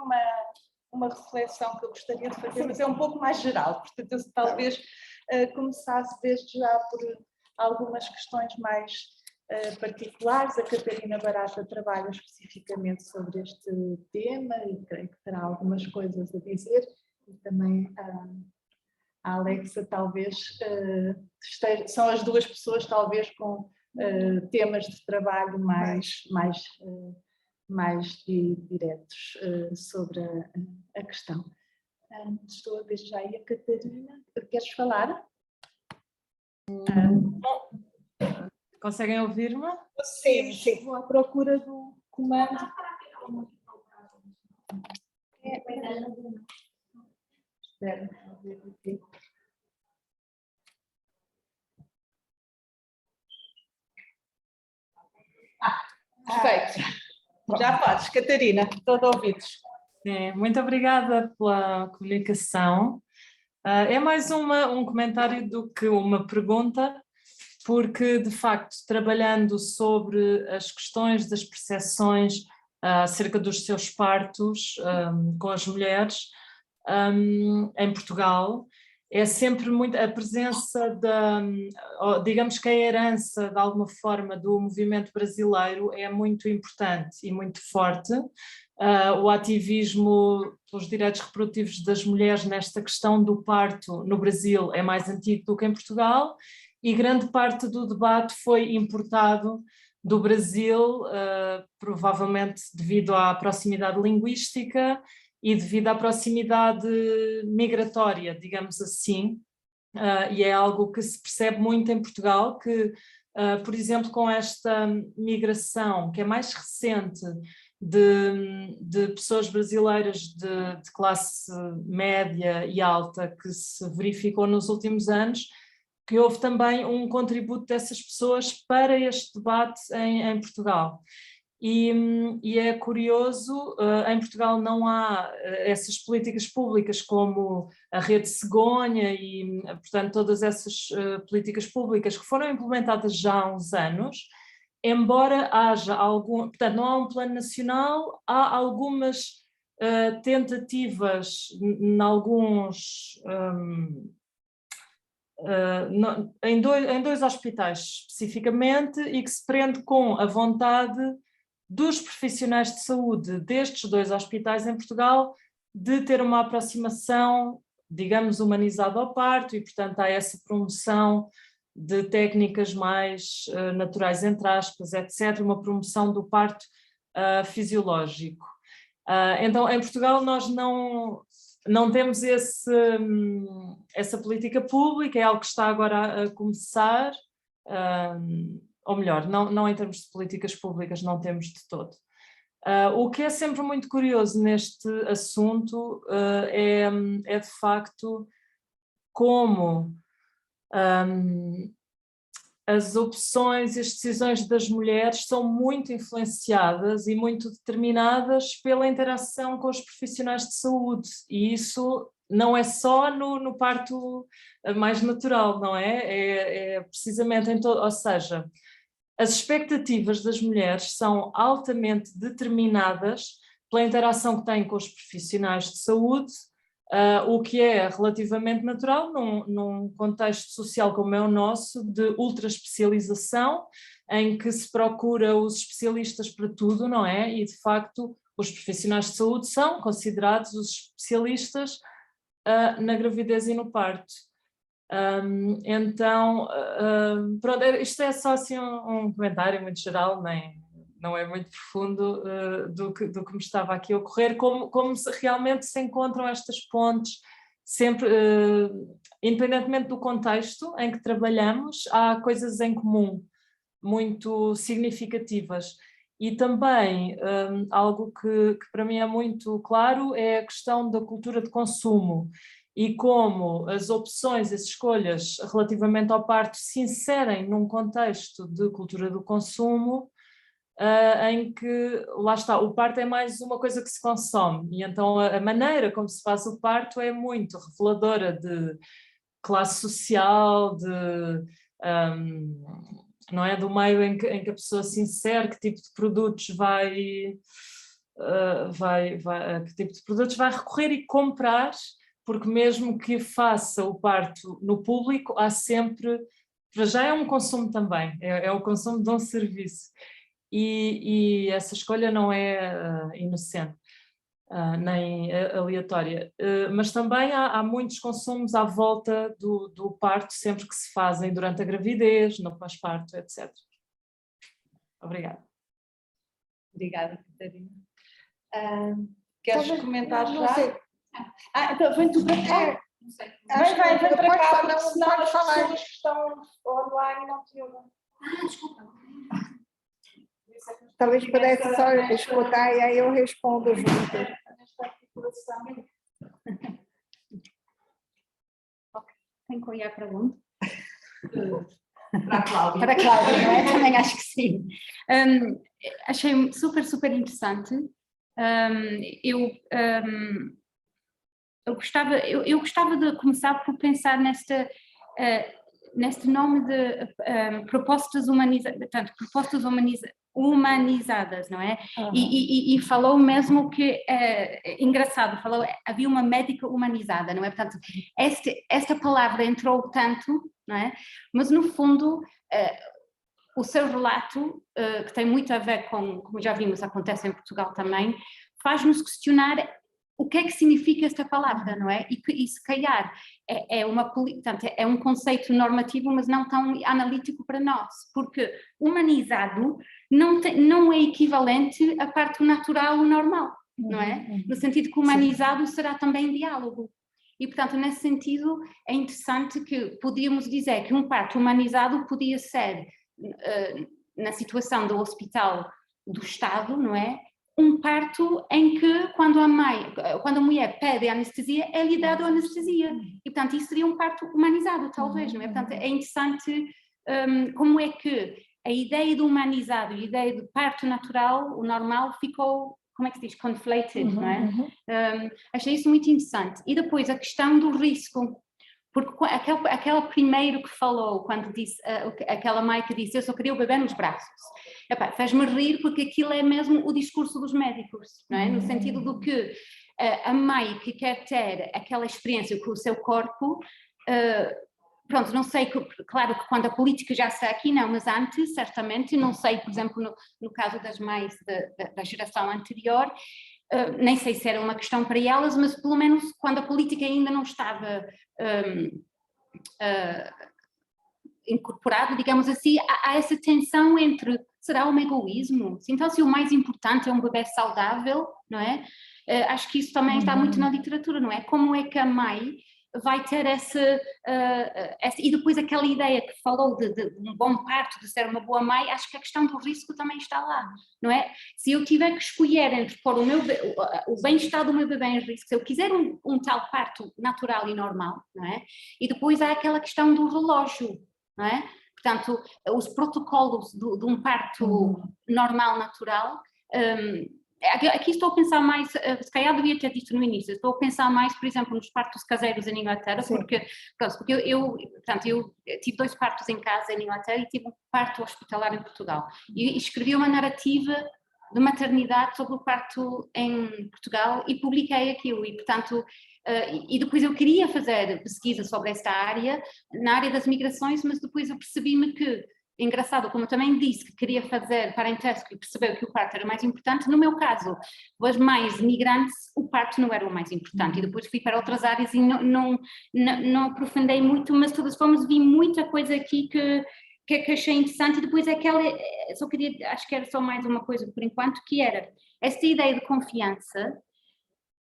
uma reflexão que eu gostaria de fazer, mas é um pouco mais geral, portanto, eu talvez começasse desde já por algumas questões mais particulares. A Catarina Barata trabalha especificamente sobre este tema e creio que terá algumas coisas a dizer, e também a Alexa talvez são as duas pessoas talvez com temas de trabalho mais diretos sobre a questão. Estou a ver já aí a Catarina. Queres falar? Conseguem ouvir-me? Sim, sim. Vou à procura do comando. Espera, vou ver aqui. Perfeito. Já podes, Catarina, todo ouvidos. Sim, muito obrigada pela comunicação. É mais um comentário do que uma pergunta, porque, de facto, trabalhando sobre as questões das percepções acerca dos seus partos com as mulheres em Portugal, é sempre muito a presença digamos que a herança, de alguma forma, do movimento brasileiro é muito importante e muito forte. O ativismo pelos direitos reprodutivos das mulheres nesta questão do parto no Brasil é mais antigo do que em Portugal, e grande parte do debate foi importado do Brasil, provavelmente devido à proximidade linguística e devido à proximidade migratória, digamos assim, e é algo que se percebe muito em Portugal, que, por exemplo, com esta migração que é mais recente de pessoas brasileiras de classe média e alta que se verificou nos últimos anos, que houve também um contributo dessas pessoas para este debate em Portugal. E é curioso, em Portugal não há essas políticas públicas como a Rede Cegonha e, portanto, todas essas políticas públicas que foram implementadas já há uns anos, embora haja algum, portanto, não há um plano nacional, há algumas tentativas em alguns... em dois hospitais especificamente, e que se prende com a vontade dos profissionais de saúde destes dois hospitais em Portugal de ter uma aproximação, digamos, humanizada ao parto, e portanto há essa promoção de técnicas mais naturais, entre aspas, etc., uma promoção do parto fisiológico. Então, em Portugal nós não temos essa política pública, é algo que está agora a começar, ou melhor, não em termos de políticas públicas, não temos de todo. O que é sempre muito curioso neste assunto é de facto como as opções e as decisões das mulheres são muito influenciadas e muito determinadas pela interação com os profissionais de saúde, e isso não é só no parto mais natural, não é? É precisamente em todo, ou seja, as expectativas das mulheres são altamente determinadas pela interação que têm com os profissionais de saúde, o que é relativamente natural num contexto social como é o nosso, de ultra especialização, em que se procura os especialistas para tudo, não é? E de facto os profissionais de saúde são considerados os especialistas na gravidez e no parto. Então, pronto, isto é só assim um comentário muito geral, não é muito profundo do que me estava aqui a ocorrer, como realmente se encontram estas pontes, sempre, independentemente do contexto em que trabalhamos, há coisas em comum muito significativas. E também algo que para mim é muito claro é a questão da cultura de consumo e como as opções, as escolhas relativamente ao parto se inserem num contexto de cultura do consumo, em que, lá está, o parto é mais uma coisa que se consome, e então a maneira como se faz o parto é muito reveladora de classe social, não é, do meio em que a pessoa se insere, que tipo de produtos que tipo de produtos vai recorrer e comprar, porque mesmo que faça o parto no público, há sempre, para já é um consumo também, é o consumo de um serviço, e essa escolha não é inocente. Nem aleatória, mas também há muitos consumos à volta do parto, sempre que se fazem durante a gravidez, no pós-parto, etc. Obrigada. Obrigada, Catarina. Queres Talvez- comentar não já? sei. Então vem tu para cá. Não sei. Vem para Pode cá, falar, porque não, senão pode as falar. pessoas que estão online não te ouvem. Desculpa. Talvez pudesse só escutar e aí eu respondo junto. Nesta articulação. Tenho que olhar para onde? Para a Cláudia. Para a Cláudia, não é? Também acho que sim. Achei super, super interessante. Eu gostava de começar por pensar neste nome de propostas humanizadas, portanto, propostas humanizadas, não é? Uhum. E falou mesmo que, engraçado, falou, havia uma médica humanizada, não é? Portanto, esta palavra entrou tanto, não é? Mas no fundo, o seu relato, que tem muito a ver com, como já vimos, acontece em Portugal também, faz-nos questionar o que é que significa esta palavra, não é? E se calhar portanto, é um conceito normativo, mas não tão analítico para nós, porque humanizado não é equivalente à parte natural ou normal, não é? No sentido que humanizado será também diálogo. E, portanto, nesse sentido, é interessante que podíamos dizer que um parto humanizado podia ser, na situação do hospital do Estado, não é? Um parto em que, quando a mulher pede anestesia, é-lhe dado a anestesia. E, portanto, isso seria um parto humanizado, talvez, não é? Portanto, é interessante como é que a ideia do humanizado e a ideia de parto natural, o normal, ficou, como é que se diz, conflated, não é? Achei isso muito interessante. E depois a questão do risco, porque aquela primeiro que falou, quando disse, aquela mãe que disse, eu só queria o bebê nos braços, faz-me rir, porque aquilo é mesmo o discurso dos médicos, não é? No sentido do que a mãe que quer ter aquela experiência com o seu corpo, pronto, não sei, claro que quando a política já está aqui, não, mas antes, certamente, não sei, por exemplo, no caso das mães da geração anterior, nem sei se era uma questão para elas, mas pelo menos quando a política ainda não estava incorporado, digamos assim, há essa tensão entre, será um egoísmo? Então, se o mais importante é um bebê saudável, não é? Acho que isso também está muito na literatura, não é? Como é que a mãe vai ter e depois aquela ideia que falou de um bom parto, de ser uma boa mãe, acho que a questão do risco também está lá, não é? Se eu tiver que escolher entre pôr o bem-estar do meu bebê em risco, se eu quiser um tal parto natural e normal, não é? E depois há aquela questão do relógio, não é? portanto, os protocolos de um parto normal, natural. Aqui estou a pensar mais, se calhar devia ter dito no início, estou a pensar mais, por exemplo, nos partos caseiros em Inglaterra, porque eu tive 2 partos em casa em Inglaterra e tive um parto hospitalar em Portugal. E escrevi uma narrativa de maternidade sobre o parto em Portugal e publiquei aquilo, e portanto, e depois eu queria fazer pesquisa sobre esta área, na área das migrações, mas depois eu percebi-me que, engraçado, como eu também disse que queria fazer parentesco e percebeu que o parto era mais importante, no meu caso, as mães migrantes, o parto não era o mais importante, e depois fui para outras áreas e não aprofundei muito, mas de todas as formas vi muita coisa aqui que achei interessante, e depois só queria, acho que era só mais uma coisa por enquanto, que era esta ideia de confiança,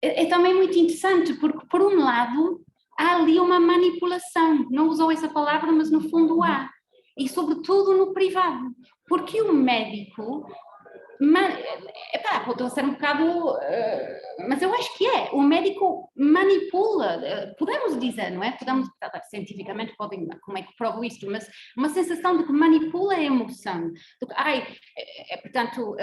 é também muito interessante, porque por um lado há ali uma manipulação, não usou essa palavra, mas no fundo há, e sobretudo no privado, porque o médico, pode ser um bocado, mas eu acho que o médico manipula, podemos dizer, não é? Podemos, cientificamente, como é que provo isto, mas uma sensação de que manipula a emoção, de que, portanto,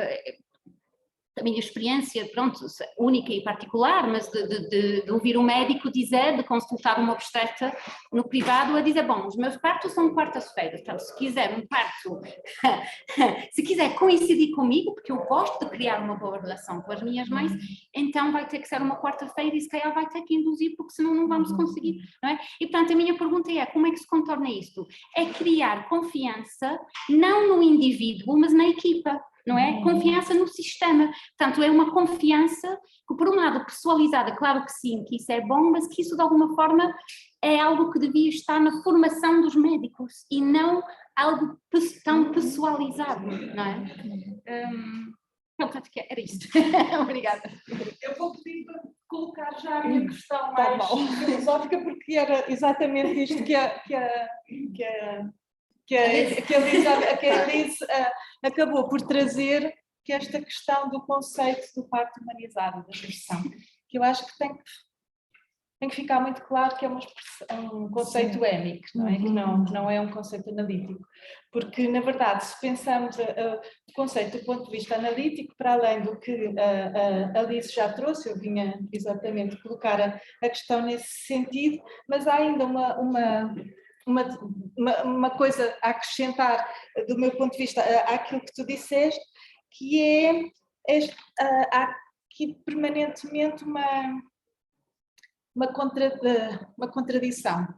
a minha experiência, pronto, única e particular, mas de ouvir um médico dizer, de consultar uma obstetra no privado, a dizer, bom, os meus partos são quartas-feiras, portanto, se quiser um parto, se quiser coincidir comigo, porque eu gosto de criar uma boa relação com as minhas mães, então vai ter que ser uma quarta-feira e se calhar vai ter que induzir, porque senão não vamos conseguir, não é? E, portanto, a minha pergunta é, como é que se contorna isto? É criar confiança, não no indivíduo, mas na equipa. Não é? Confiança no sistema. Portanto, é uma confiança que, por um lado, pessoalizada, claro que sim, que isso é bom, mas que isso, de alguma forma, é algo que devia estar na formação dos médicos e não algo tão pessoalizado, não é? Pronto, acho que era isto. Obrigada. Eu vou pedir para colocar já a minha questão mais filosófica, porque era exatamente isto que a Elise acabou por trazer, que é esta questão do conceito do parto humanizado, da expressão, que eu acho que tem que ficar muito claro que é um conceito émico, não é? Que não é um conceito analítico, porque na verdade se pensamos o conceito do ponto de vista analítico, para além do que a Alice já trouxe, eu vinha exatamente colocar a questão nesse sentido, mas há ainda uma coisa a acrescentar do meu ponto de vista àquilo que tu disseste, que há aqui permanentemente uma contradição,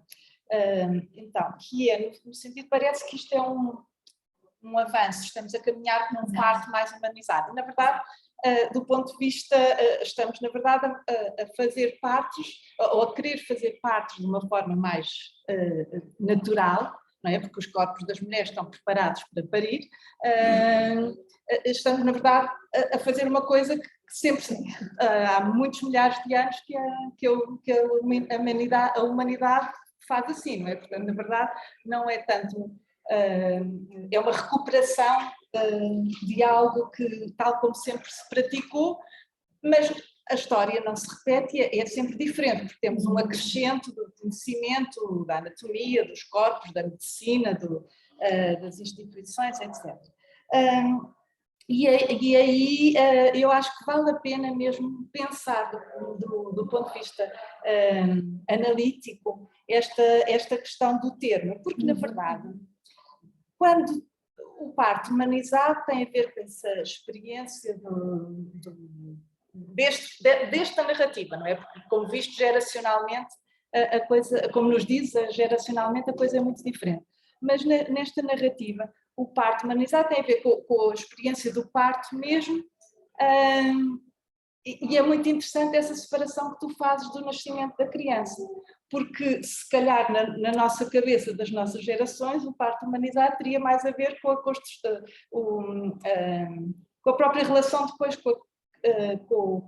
então, que é no sentido, parece que isto é um avanço, estamos a caminhar para um parto mais humanizado, na verdade, do ponto de vista, estamos na verdade a fazer partos, ou a querer fazer partos de uma forma mais natural, não é? Porque os corpos das mulheres estão preparados para parir, estamos na verdade a fazer uma coisa que sempre, há muitos milhares de anos que a humanidade faz assim, não é? Portanto, na verdade, não é tanto, é uma recuperação de algo que, tal como sempre se praticou, mas a história não se repete, é sempre diferente, porque temos um acrescento do conhecimento, da anatomia, dos corpos, da medicina, das instituições, etc. E aí eu acho que vale a pena mesmo pensar do ponto de vista analítico esta questão do termo, porque na verdade, quando o parto humanizado tem a ver com essa experiência desta narrativa, não é? Porque, como visto geracionalmente, a coisa, como nos diz, geracionalmente a coisa é muito diferente. Mas nesta narrativa, o parto humanizado tem a ver com a experiência do parto mesmo, e é muito interessante essa separação que tu fazes do nascimento da criança, porque se calhar na nossa cabeça das nossas gerações o parto humanizado teria mais a ver com a própria relação depois com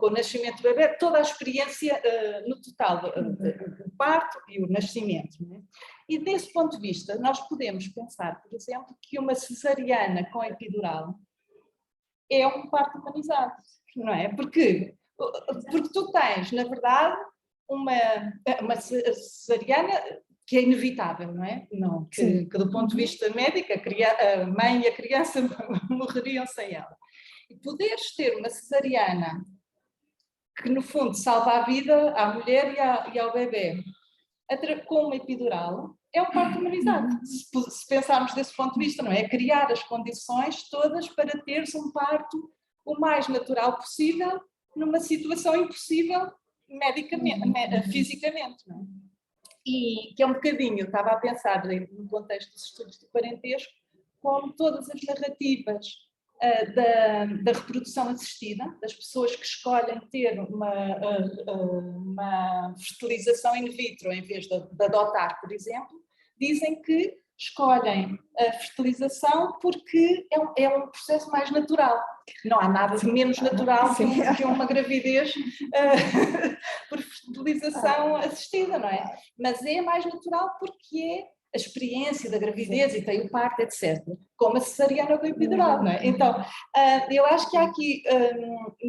o nascimento do bebê, toda a experiência no total do parto e o nascimento, não é? E desse ponto de vista nós podemos pensar, por exemplo, que uma cesariana com epidural é um parto humanizado, não é? Porque tu tens, na verdade, uma cesariana que é inevitável, não é? Não, que do ponto de vista médico, a mãe e a criança morreriam sem ela. E poderes ter uma cesariana que, no fundo, salva a vida à mulher e ao bebê, com uma epidural, é um parto humanizado. Se pensarmos desse ponto de vista, não é? Criar as condições todas para teres um parto o mais natural possível, numa situação impossível medicamente, fisicamente, não é? E que é um bocadinho, eu estava a pensar no contexto dos estudos de parentesco, como todas as narrativas da reprodução assistida, das pessoas que escolhem ter uma fertilização in vitro em vez de adotar, por exemplo, dizem que escolhem a fertilização porque é um processo mais natural. Não há nada de menos natural que uma gravidez por fertilização assistida, não é? Mas é mais natural porque é a experiência da gravidez e tem o parto, etc. Como a cesariana do epidural, não é? Então, eu acho que há aqui,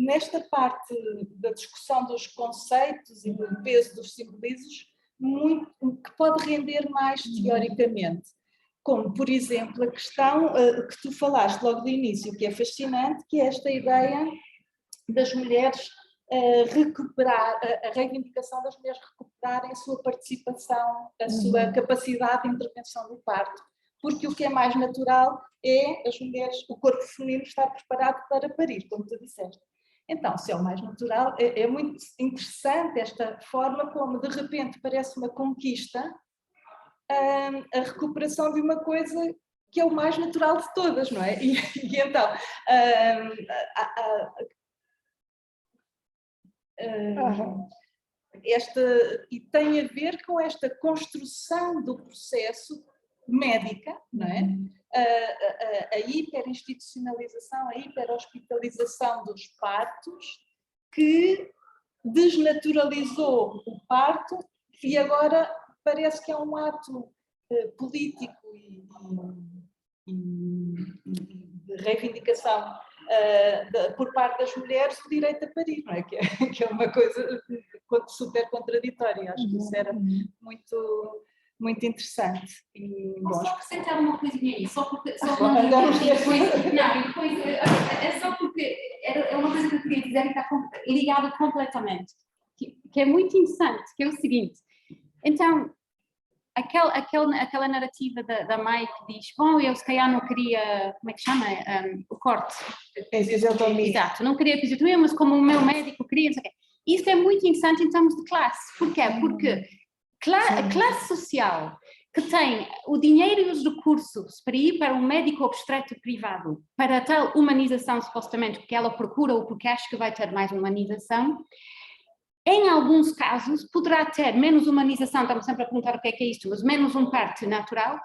nesta parte da discussão dos conceitos e do peso dos simbolismos, muito que pode render mais teoricamente. Como, por exemplo, a questão que tu falaste logo do início, que é fascinante, que é esta ideia das mulheres recuperar, a reivindicação das mulheres recuperarem a sua participação, a sua capacidade de intervenção no parto. Porque o que é mais natural é as mulheres, o corpo feminino estar preparado para parir, como tu disseste. Então, se é o mais natural, é muito interessante esta forma como de repente parece uma conquista a recuperação de uma coisa que é o mais natural de todas, não é? E então, e tem a ver com esta construção do processo médica, não é? A hiperinstitucionalização, a hiperhospitalização dos partos, que desnaturalizou o parto e agora parece que é um ato político e de reivindicação por parte das mulheres o direito a parir, não é? Que é uma coisa super contraditória. Acho que isso era muito interessante. E, posso só acrescentar uma coisinha aí, só porque... É só porque é uma coisa que eu queria dizer que está ligada completamente, que é muito interessante, que é o seguinte. Então, aquela narrativa da mãe que diz, bom, eu se calhar não queria, como é que chama? O corte. Episiotomia. Exato, não queria episiotomia, mas como o meu médico queria, não sei o quê. Isso é muito interessante em termos de classe. Porquê? Porque a classe social que tem o dinheiro e os recursos para ir para um médico obstetra privado, para tal humanização, supostamente, porque ela procura ou porque acha que vai ter mais humanização, em alguns casos poderá ter menos humanização, estamos sempre a perguntar o que é isto, mas menos um parto natural,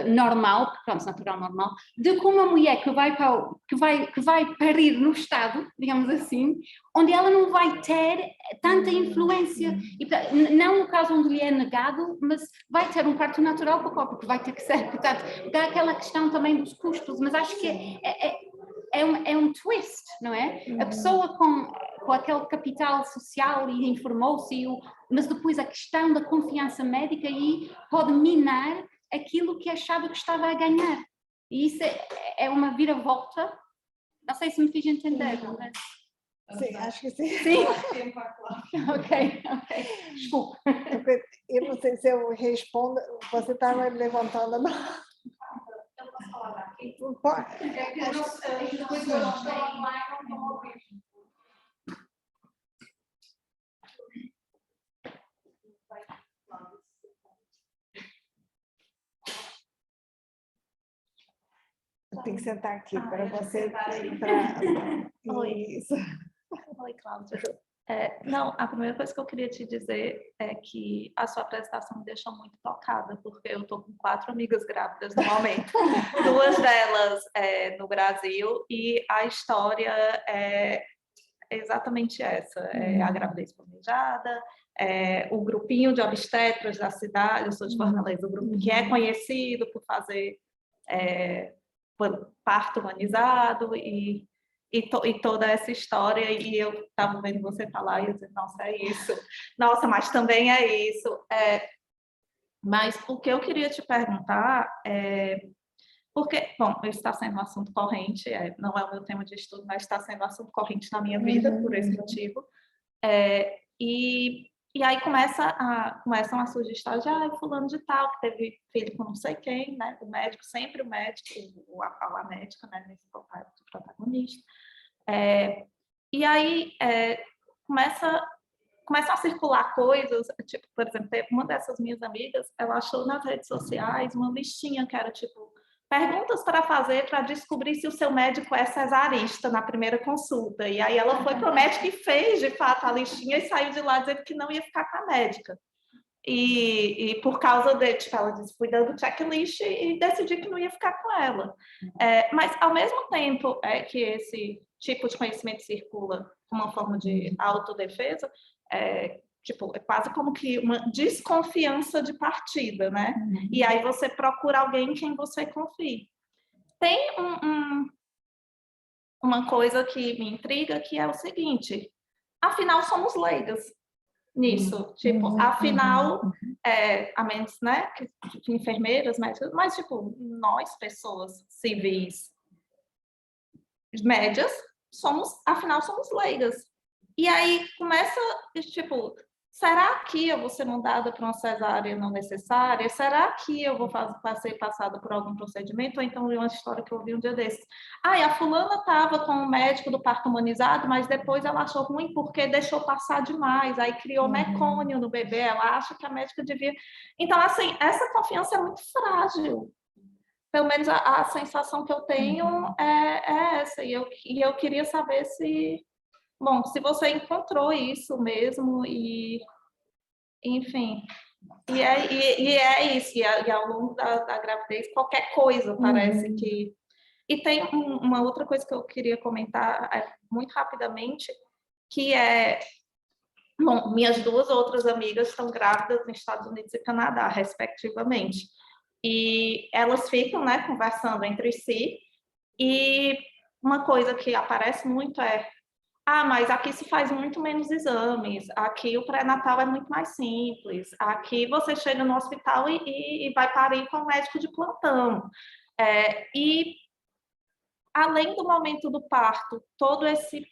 normal, pronto, natural normal, do que uma mulher que vai parir no Estado, digamos assim, onde ela não vai ter tanta influência, e, não no caso onde lhe é negado, mas vai ter um parto natural porque vai ter que ser, portanto, dá aquela questão também dos custos, mas acho que é um twist, não é? A pessoa com aquele capital social e informou-se, mas depois a questão da confiança médica aí pode minar aquilo que achava que estava a ganhar. E isso é uma viravolta. Não sei se me fiz entender. Mas... Sim, acho que sim. Sim? Ok. Desculpa. Eu não sei se eu respondo, você estava levantando a mão. Eu posso falar aqui? Pode. Depois eu estou online, não estou a ouvir. Tem que sentar aqui para você. Oi. Isso. Oi, Cláudia. Não, a primeira coisa que eu queria te dizer é que a sua apresentação me deixou muito tocada, porque eu estou com 4 amigas grávidas no momento, 2 delas no Brasil, e a história é exatamente essa, a gravidez planejada, o grupinho de obstetras da cidade, eu sou de Fortaleza, o grupo que é conhecido por fazer parto humanizado e toda essa história, e eu estava vendo você falar e eu disse, nossa, é isso, nossa, mas também é isso. Mas o que eu queria te perguntar é... Porque, bom, está sendo um assunto corrente, não é o meu tema de estudo, mas está sendo um assunto corrente na minha vida, por esse motivo. E aí começam a surgir histórias de fulano de tal, que teve filho com não sei quem, né? O médico, sempre o médico, a médica, né? Nesse protagonista. E aí começam a circular coisas, tipo, por exemplo, uma dessas minhas amigas, ela achou nas redes sociais uma listinha que era, tipo, perguntas para fazer para descobrir se o seu médico é cesarista na primeira consulta. E aí ela foi para o médico e fez, de fato, a listinha e saiu de lá dizendo que não ia ficar com a médica. E por causa de, tipo, ela disse, fui dando checklist e decidi que não ia ficar com ela. Mas, ao mesmo tempo que esse tipo de conhecimento circula como uma forma de autodefesa, tipo, é quase como que uma desconfiança de partida, né? E aí você procura alguém em quem você confie. Tem uma coisa que me intriga, que é o seguinte, afinal somos leigas nisso, tipo, afinal, a menos, né, que enfermeiras, mas tipo, nós, pessoas civis médias, afinal, somos leigas. E aí começa, tipo, será que eu vou ser mandada para uma cesárea não necessária? Será que eu vou ser passada por algum procedimento? Ou então, uma história que eu ouvi um dia desses. E a fulana estava com o médico do parto humanizado, mas depois ela achou ruim porque deixou passar demais, aí criou mecônio no bebê, ela acha que a médica devia... Então, assim, essa confiança é muito frágil. Pelo menos a sensação que eu tenho é essa. E eu queria saber se... Bom, se você encontrou isso mesmo, e enfim, e é isso, e ao longo da gravidez, qualquer coisa parece que... E tem uma outra coisa que eu queria comentar muito rapidamente, que bom, minhas duas outras amigas estão grávidas nos Estados Unidos e Canadá, respectivamente, e elas ficam, né, conversando entre si, e uma coisa que aparece muito mas aqui se faz muito menos exames, aqui o pré-natal é muito mais simples, aqui você chega no hospital e vai parir com o médico de plantão. E, além do momento do parto, todo esse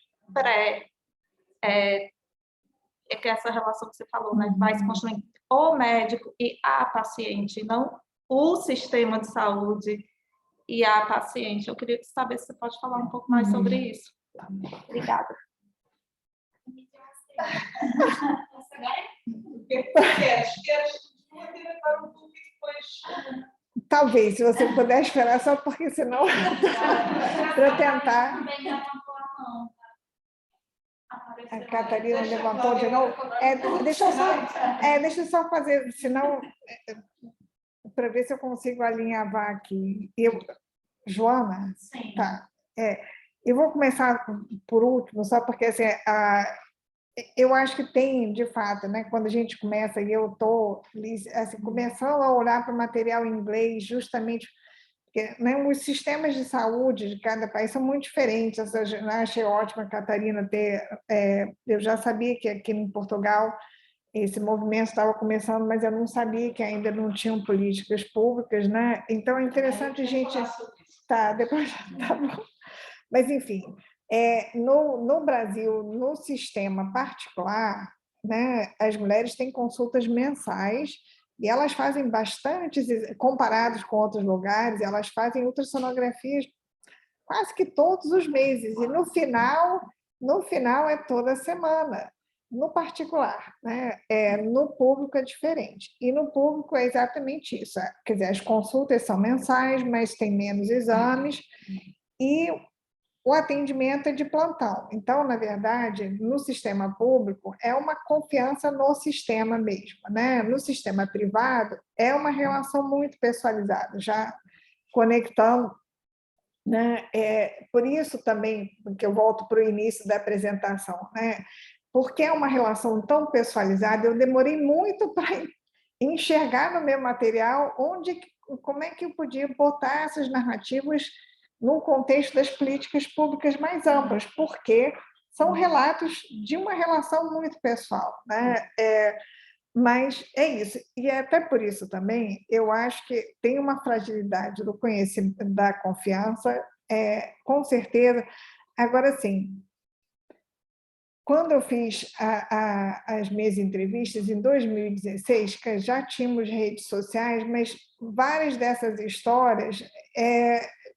que essa relação que você falou, né, vai se construindo o médico e a paciente, não o sistema de saúde e a paciente. Eu queria saber se você pode falar um pouco mais sobre isso. Obrigada. Talvez, se você puder esperar, só porque senão para tentar. A Catarina levantou de novo. Deixa eu só fazer, senão, para ver se eu consigo alinhavar aqui. Joana? Sim. Tá. Eu vou começar por último, só porque assim, eu acho que tem, de fato, né, quando a gente começa, e eu estou assim, começando a olhar para o material em inglês, justamente porque, né, os sistemas de saúde de cada país são muito diferentes. Eu achei ótimo a Catarina ter... eu já sabia que aqui em Portugal esse movimento estava começando, mas eu não sabia que ainda não tinham políticas públicas, né? Então, é interessante a gente... Tá, depois... Tá bom. Mas, enfim, no Brasil, no sistema particular, né, as mulheres têm consultas mensais e elas fazem bastantes, comparados com outros lugares, elas fazem ultrassonografias quase que todos os meses, e no final é toda semana, no particular, né? No público é diferente, e no público é exatamente isso, quer dizer, as consultas são mensais, mas tem menos exames, e o atendimento é de plantão. Então, na verdade, no sistema público, é uma confiança no sistema mesmo, né? No sistema privado, é uma relação muito pessoalizada, já conectando, né? Por isso também, que eu volto para o início da apresentação, né? Porque é uma relação tão pessoalizada, eu demorei muito para enxergar no meu material como é que eu podia botar essas narrativas no contexto das políticas públicas mais amplas, porque são relatos de uma relação muito pessoal, né? Mas é isso, e até por isso também, eu acho que tem uma fragilidade do conhecimento, da confiança, com certeza. Agora, sim, quando eu fiz as minhas entrevistas em 2016, que já tínhamos redes sociais, mas várias dessas histórias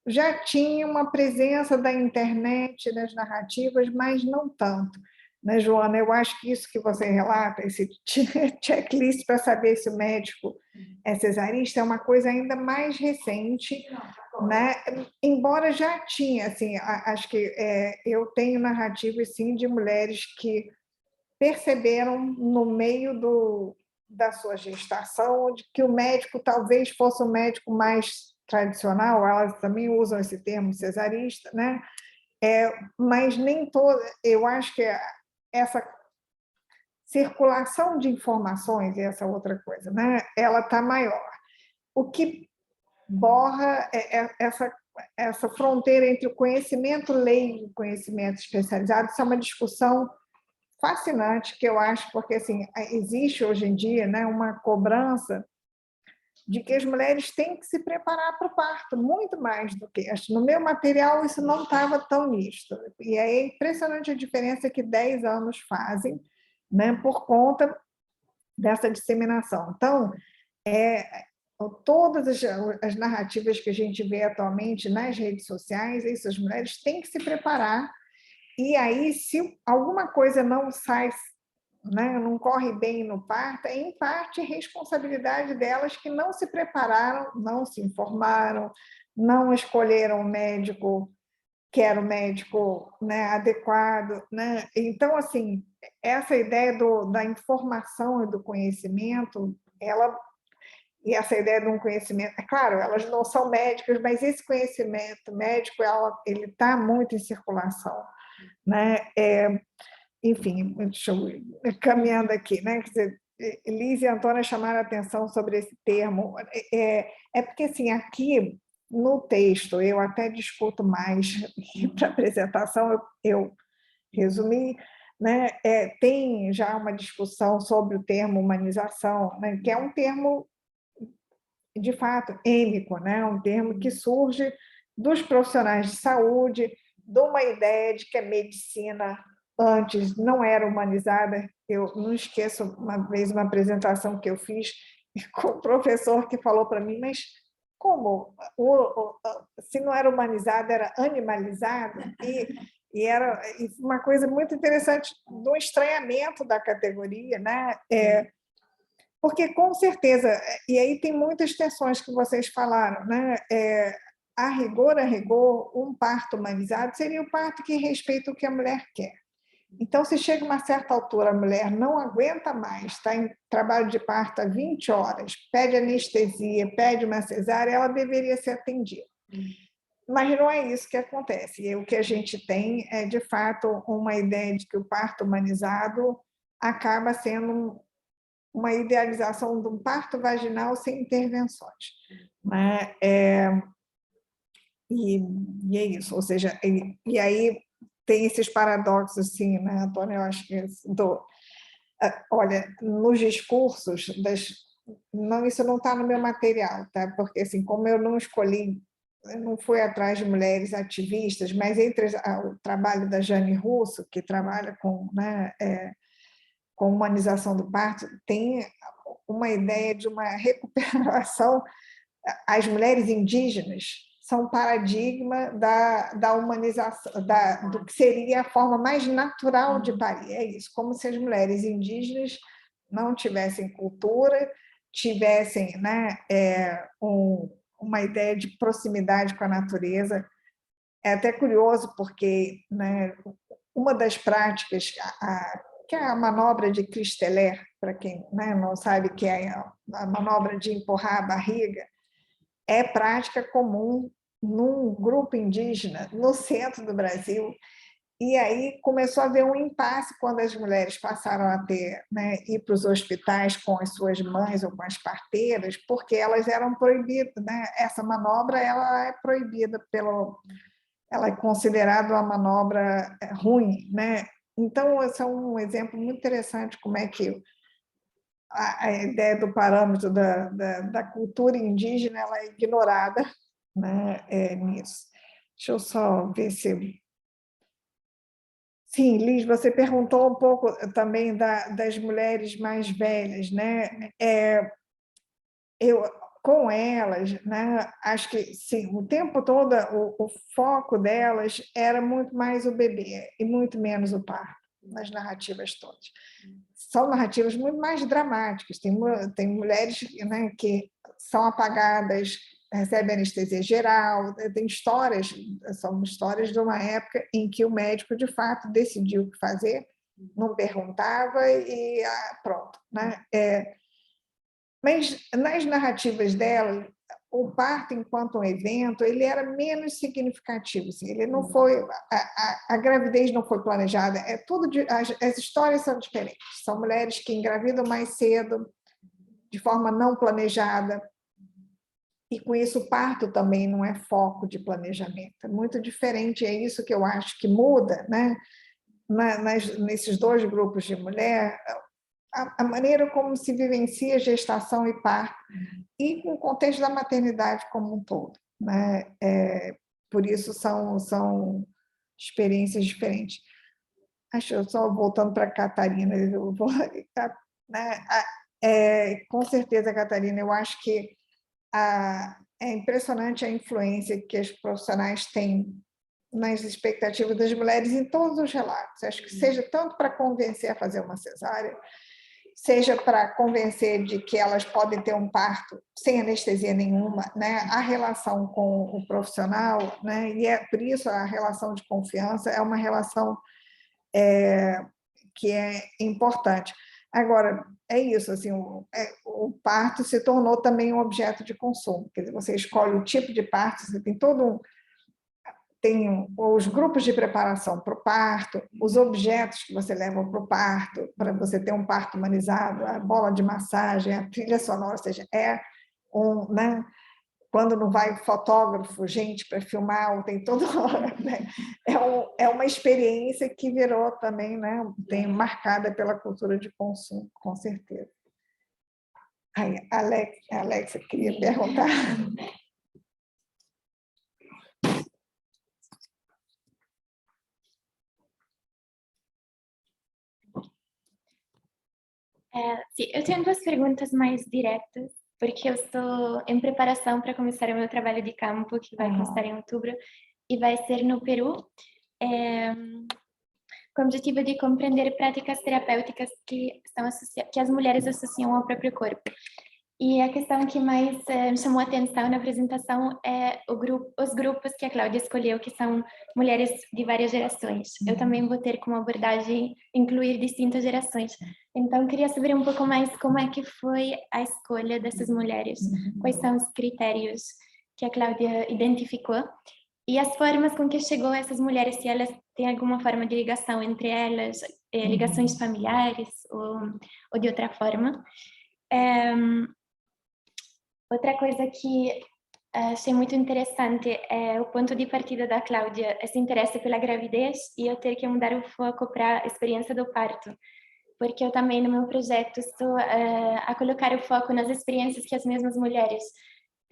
já tinham uma presença da internet nas narrativas, mas não tanto. Né, Joana? Eu acho que isso que você relata, esse checklist para saber se o médico é cesarista, é uma coisa ainda mais recente, né? Embora já tinha, assim, acho que eu tenho narrativas, sim, de mulheres que perceberam no meio da sua gestação de que o médico talvez fosse um médico mais tradicional, elas também usam esse termo cesarista, né? Mas nem toda, eu acho que essa circulação de informações, essa outra coisa, né? Ela está maior. O que borra essa fronteira entre o conhecimento leigo e o conhecimento especializado. Isso é uma discussão fascinante que eu acho, porque assim, existe hoje em dia, né, uma cobrança de que as mulheres têm que se preparar para o parto, muito mais do que. No meu material isso não estava tão nítido. E é impressionante a diferença que 10 anos fazem, né, por conta dessa disseminação. Então, todas as narrativas que a gente vê atualmente nas redes sociais, essas mulheres têm que se preparar, e aí, se alguma coisa não sai, né, não corre bem no parto, é em parte responsabilidade delas que não se prepararam, não se informaram, não escolheram o médico que era o médico, né, adequado, né? Então, assim, essa ideia da informação e do conhecimento, e essa ideia de um conhecimento, é claro, elas não são médicas, mas esse conhecimento médico, ele está muito em circulação, né? Enfim, deixa eu ir caminhando aqui, né? Quer dizer, Liz e Antônia chamaram a atenção sobre esse termo. Porque, assim, aqui no texto, eu até discuto mais para a apresentação, eu resumi, né? Tem já uma discussão sobre o termo humanização, né? Que é um termo, de fato, êmico, né? Um termo que surge dos profissionais de saúde, de uma ideia de que a medicina antes não era humanizada. Eu não esqueço uma vez uma apresentação que eu fiz com um professor que falou para mim, mas como? Se não era humanizada, era animalizada? E era uma coisa muito interessante do estranhamento da categoria, né? Porque, com certeza, e aí tem muitas tensões que vocês falaram, né? A rigor, um parto humanizado seria o parto que respeita o que a mulher quer. Então, se chega a uma certa altura, a mulher não aguenta mais, está em trabalho de parto há 20 horas, pede anestesia, pede uma cesárea, ela deveria ser atendida. Mas não é isso que acontece. E o que a gente tem é, de fato, uma ideia de que o parto humanizado acaba sendo uma idealização de um parto vaginal sem intervenções, né? E é isso, ou seja, e aí tem esses paradoxos, assim, né, Antônio? Eu acho que olha, nos discursos não, isso não está no meu material, tá? Porque assim, como eu não escolhi, eu não fui atrás de mulheres ativistas, mas entre o trabalho da Jane Russo, que trabalha com, né, com humanização do parto, tem uma ideia de uma recuperação. As mulheres indígenas são um paradigma da humanização, do que seria a forma mais natural de parir. É isso, como se as mulheres indígenas não tivessem cultura, tivessem, né, uma ideia de proximidade com a natureza. É até curioso, porque, né, uma das práticas, que é a manobra de Christeler, para quem, né, não sabe, que é a manobra de empurrar a barriga, é prática comum num grupo indígena no centro do Brasil. E aí começou a haver um impasse quando as mulheres passaram a ter, né, ir para os hospitais com as suas mães ou com as parteiras, porque elas eram proibidas, né? Essa manobra ela é proibida ela é considerada uma manobra ruim, né? Então, esse é um exemplo muito interessante como é que a ideia do parâmetro da cultura indígena ela é ignorada, né, nisso. Deixa eu só ver se... Sim, Liz, você perguntou um pouco também das mulheres mais velhas, né? Eu, com elas, né, acho que sim, o tempo todo o foco delas era muito mais o bebê e muito menos o parto, nas narrativas todas. São narrativas muito mais dramáticas, tem mulheres, né, que são apagadas, recebem anestesia geral, tem histórias, são histórias de uma época em que o médico, de fato, decidiu o que fazer, não perguntava e pronto, né? Mas nas narrativas dela, o parto enquanto um evento, ele era menos significativo. Assim, ele não foi, a gravidez não foi planejada. É tudo as histórias são diferentes. São mulheres que engravidam mais cedo, de forma não planejada. E com isso o parto também não é foco de planejamento. É muito diferente. É isso que eu acho que muda, né? Nesses dois grupos de mulher, a maneira como se vivencia gestação e parto e com o contexto da maternidade como um todo, né? Por isso são experiências diferentes. Acho, só voltando para a Catarina, eu vou, né? Com certeza, Catarina, eu acho que é impressionante a influência que os profissionais têm nas expectativas das mulheres em todos os relatos. Acho que seja tanto para convencer a fazer uma cesárea, seja para convencer de que elas podem ter um parto sem anestesia nenhuma, né? A relação com o profissional, né? E por isso a relação de confiança é uma relação que é importante. Agora, é isso, assim, o parto se tornou também um objeto de consumo, quer dizer, você escolhe o tipo de parto, você tem tem os grupos de preparação para o parto, os objetos que você leva para o parto, para você ter um parto humanizado, a bola de massagem, a trilha sonora, ou seja, né? Quando não vai fotógrafo, gente para filmar, tem todo... Né? É uma experiência que virou também, né? Tem marcada pela cultura de consumo, com certeza. Aí, Alexa, queria perguntar. Sim, eu tenho duas perguntas mais diretas, porque eu estou em preparação para começar o meu trabalho de campo, que vai começar em outubro, e vai ser no Peru, com o objetivo de compreender práticas terapêuticas que as mulheres associam ao próprio corpo. E a questão que mais me chamou a atenção na apresentação é os grupos que a Cláudia escolheu, que são mulheres de várias gerações. Eu também vou ter como abordagem incluir distintas gerações. Então, queria saber um pouco mais como é que foi a escolha dessas mulheres, quais são os critérios que a Cláudia identificou e as formas com que chegou a essas mulheres, se elas têm alguma forma de ligação entre elas, ligações familiares ou de outra forma. Outra coisa que achei muito interessante é o ponto de partida da Cláudia, esse interesse pela gravidez e eu ter que mudar o foco para a experiência do parto, porque eu também no meu projeto estou a colocar o foco nas experiências que as mesmas mulheres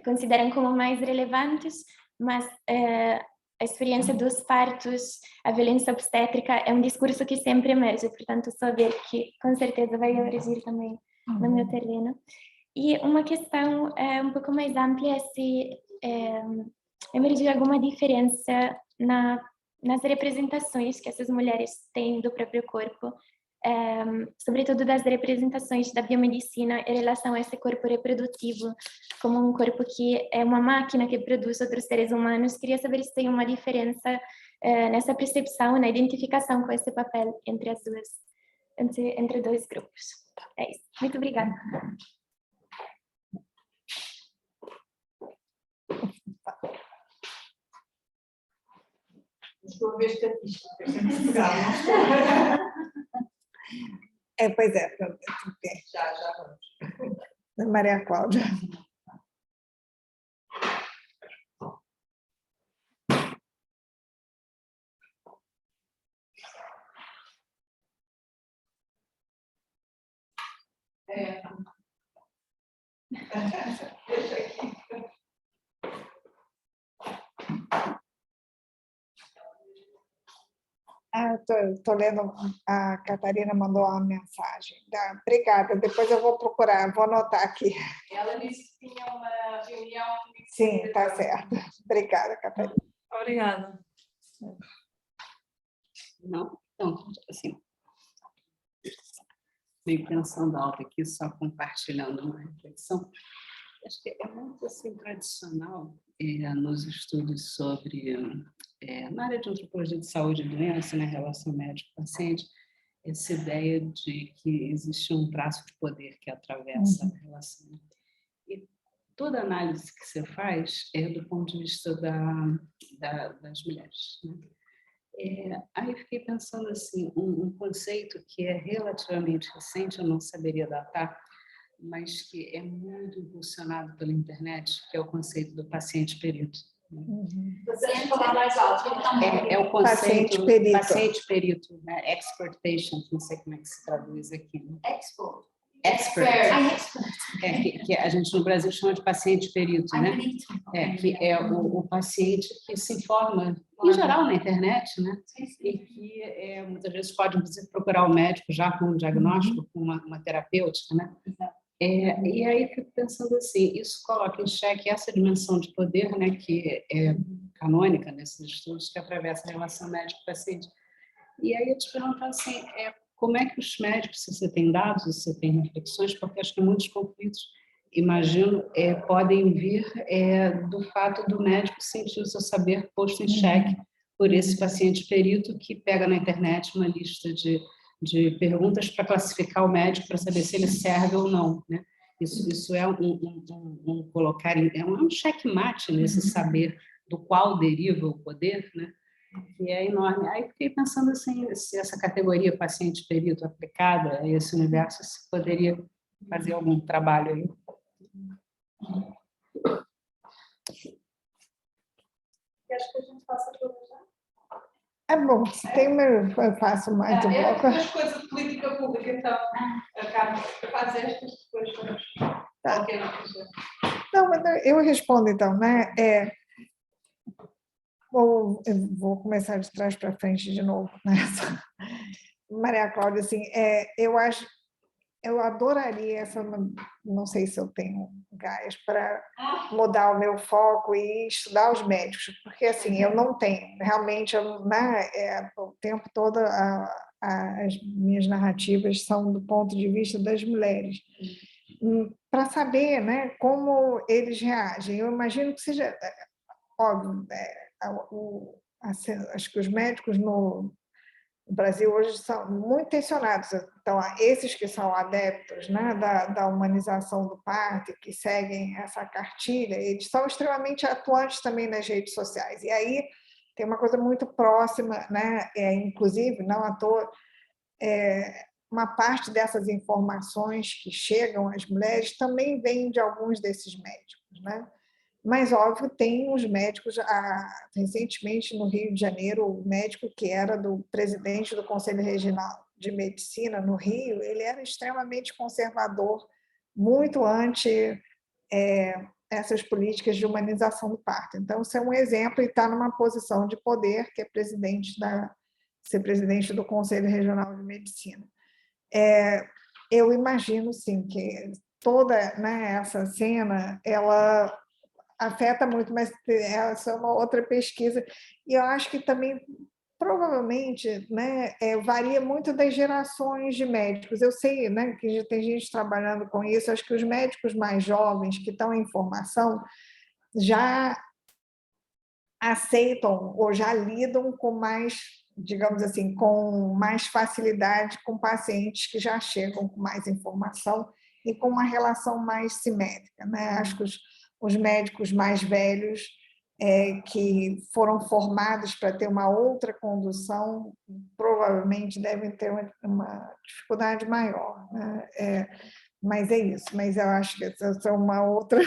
consideram como mais relevantes, mas a experiência dos partos, a violência obstétrica é um discurso que sempre emerge, portanto só ver que com certeza vai emergir também no meu terreno. E uma questão um pouco mais ampla é se emergiu alguma diferença nas representações que essas mulheres têm do próprio corpo, sobretudo das representações da biomedicina em relação a esse corpo reprodutivo, como um corpo que é uma máquina que produz outros seres humanos. Queria saber se tem uma diferença nessa percepção, na identificação com esse papel entre as duas, entre dois grupos. É isso. Muito obrigada. Estou a ver estatísticas em Portugal. Pois é. Já vamos. Maria Cláudia. É. Deixa aqui. Estou lendo, a Catarina mandou uma mensagem. Obrigada, depois eu vou procurar, vou anotar aqui. Ela disse que tinha uma reunião. Sim, está certo. Obrigada, Catarina. Obrigada. Não, então, assim, meio pensando alto aqui, só compartilhando uma reflexão. Acho que é muito assim, tradicional nos estudos sobre, na área de antropologia de saúde e doença, na relação médico-paciente, essa ideia de que existe um traço de poder que atravessa a relação. E toda análise que você faz é do ponto de vista das mulheres, né? Aí fiquei pensando assim, um conceito que é relativamente recente, eu não saberia datar, mas que é muito impulsionado pela internet, que é o conceito do paciente perito. Você tem que falar mais alto. É o conceito Paciente perito, né? Expert patient, não sei como é que se traduz aqui. Né? Expert. Que a gente no Brasil chama de paciente perito, né? Que é o paciente que se informa, em geral, na internet, né? E que muitas vezes pode inclusive procurar o médico já com um diagnóstico, com uma terapêutica, né? E aí fico pensando assim, isso coloca em xeque essa dimensão de poder, né, que é canônica nesses estudos, que atravessa a relação médico-paciente. E aí eu te pergunto assim, como é que os médicos, se você tem dados, se você tem reflexões, porque acho que muitos conflitos, imagino, podem vir do fato do médico sentir o seu saber posto em xeque por esse paciente perito que pega na internet uma lista de perguntas para classificar o médico, para saber se ele serve ou não, né? Isso é colocar, um checkmate nesse saber do qual deriva o poder, né? Que é enorme. Aí fiquei pensando assim, se essa categoria paciente-perito aplicada a esse universo, se poderia fazer algum trabalho aí. E acho que a gente passa por já. É bom, se tem eu faço mais um É bloco. depois coisa de política pública, então a Carmen faz estas, depois vamos. Tá. Não, mas eu respondo então, né? Eu vou começar de trás para frente de novo, né? Maria Cláudia, assim, eu adoraria não sei se eu tenho gás para mudar o meu foco e estudar os médicos, porque assim, eu não tenho, realmente, o tempo todo as minhas narrativas são do ponto de vista das mulheres, para saber, né, como eles reagem. Eu imagino que seja, óbvio, acho que os médicos no Brasil hoje são muito tensionados. Então, esses que são adeptos, né, da humanização do parto, que seguem essa cartilha, eles são extremamente atuantes também nas redes sociais. E aí tem uma coisa muito próxima, né, inclusive, não à toa, uma parte dessas informações que chegam às mulheres também vem de alguns desses médicos, né? Mas, óbvio, tem os médicos, recentemente no Rio de Janeiro, o médico que era do presidente do Conselho Regional de Medicina no Rio, ele era extremamente conservador, muito anti essas políticas de humanização do parto. Então, isso é um exemplo e está numa posição de poder, que é ser presidente do Conselho Regional de Medicina. Eu imagino, sim, que toda, né, essa cena, ela afeta muito, mas essa é uma outra pesquisa. E eu acho que também, provavelmente, né, varia muito das gerações de médicos. Eu sei, né, que tem gente trabalhando com isso, acho que os médicos mais jovens que estão em formação já aceitam ou já lidam com mais, digamos assim, com mais facilidade com pacientes que já chegam com mais informação e com uma relação mais simétrica, né? Acho que os médicos mais velhos que foram formados para ter uma outra condução provavelmente devem ter uma dificuldade maior, né? Mas é isso. Mas eu acho que essa é uma outra...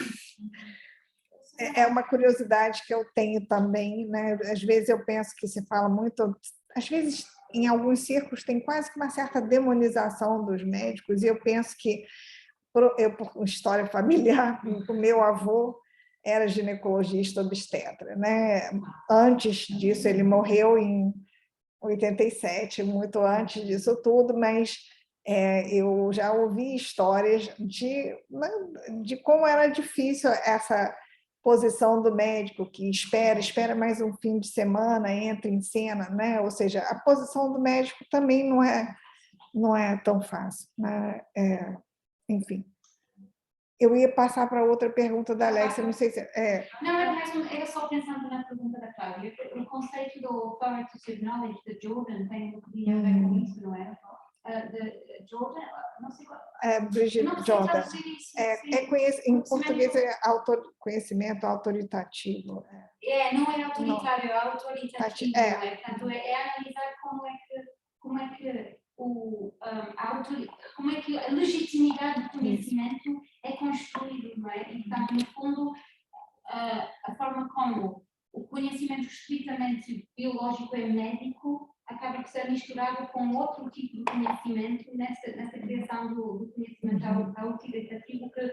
É uma curiosidade que eu tenho também, né? Às vezes eu penso que se fala muito, às vezes em alguns círculos tem quase que uma certa demonização dos médicos, e eu penso que por história familiar, o meu avô era ginecologista obstetra, né? Antes disso, ele morreu em 87, muito antes disso tudo, mas eu já ouvi histórias de como era difícil essa posição do médico que espera mais um fim de semana, entra em cena, né? Ou seja, a posição do médico também não é tão fácil, né? Enfim. Eu ia passar para outra pergunta da Alexia, não sei se... Não, era só pensando na pergunta da Cláudia. O conceito do authoritative knowledge de Jordan tem um bocadinho a ver com isso, não é? De Jordan, não sei qual... Brigitte não sei Jordan. traduzir isso. Em português é conhecimento autoritativo. Não é autoritário, é autoritativo, não é? Portanto, é analisar como é que a legitimidade do conhecimento é construído, não é? E, portanto, no fundo, a forma como o conhecimento estritamente biológico e médico acaba por ser misturado com outro tipo de conhecimento nessa criação do conhecimento autoritativo que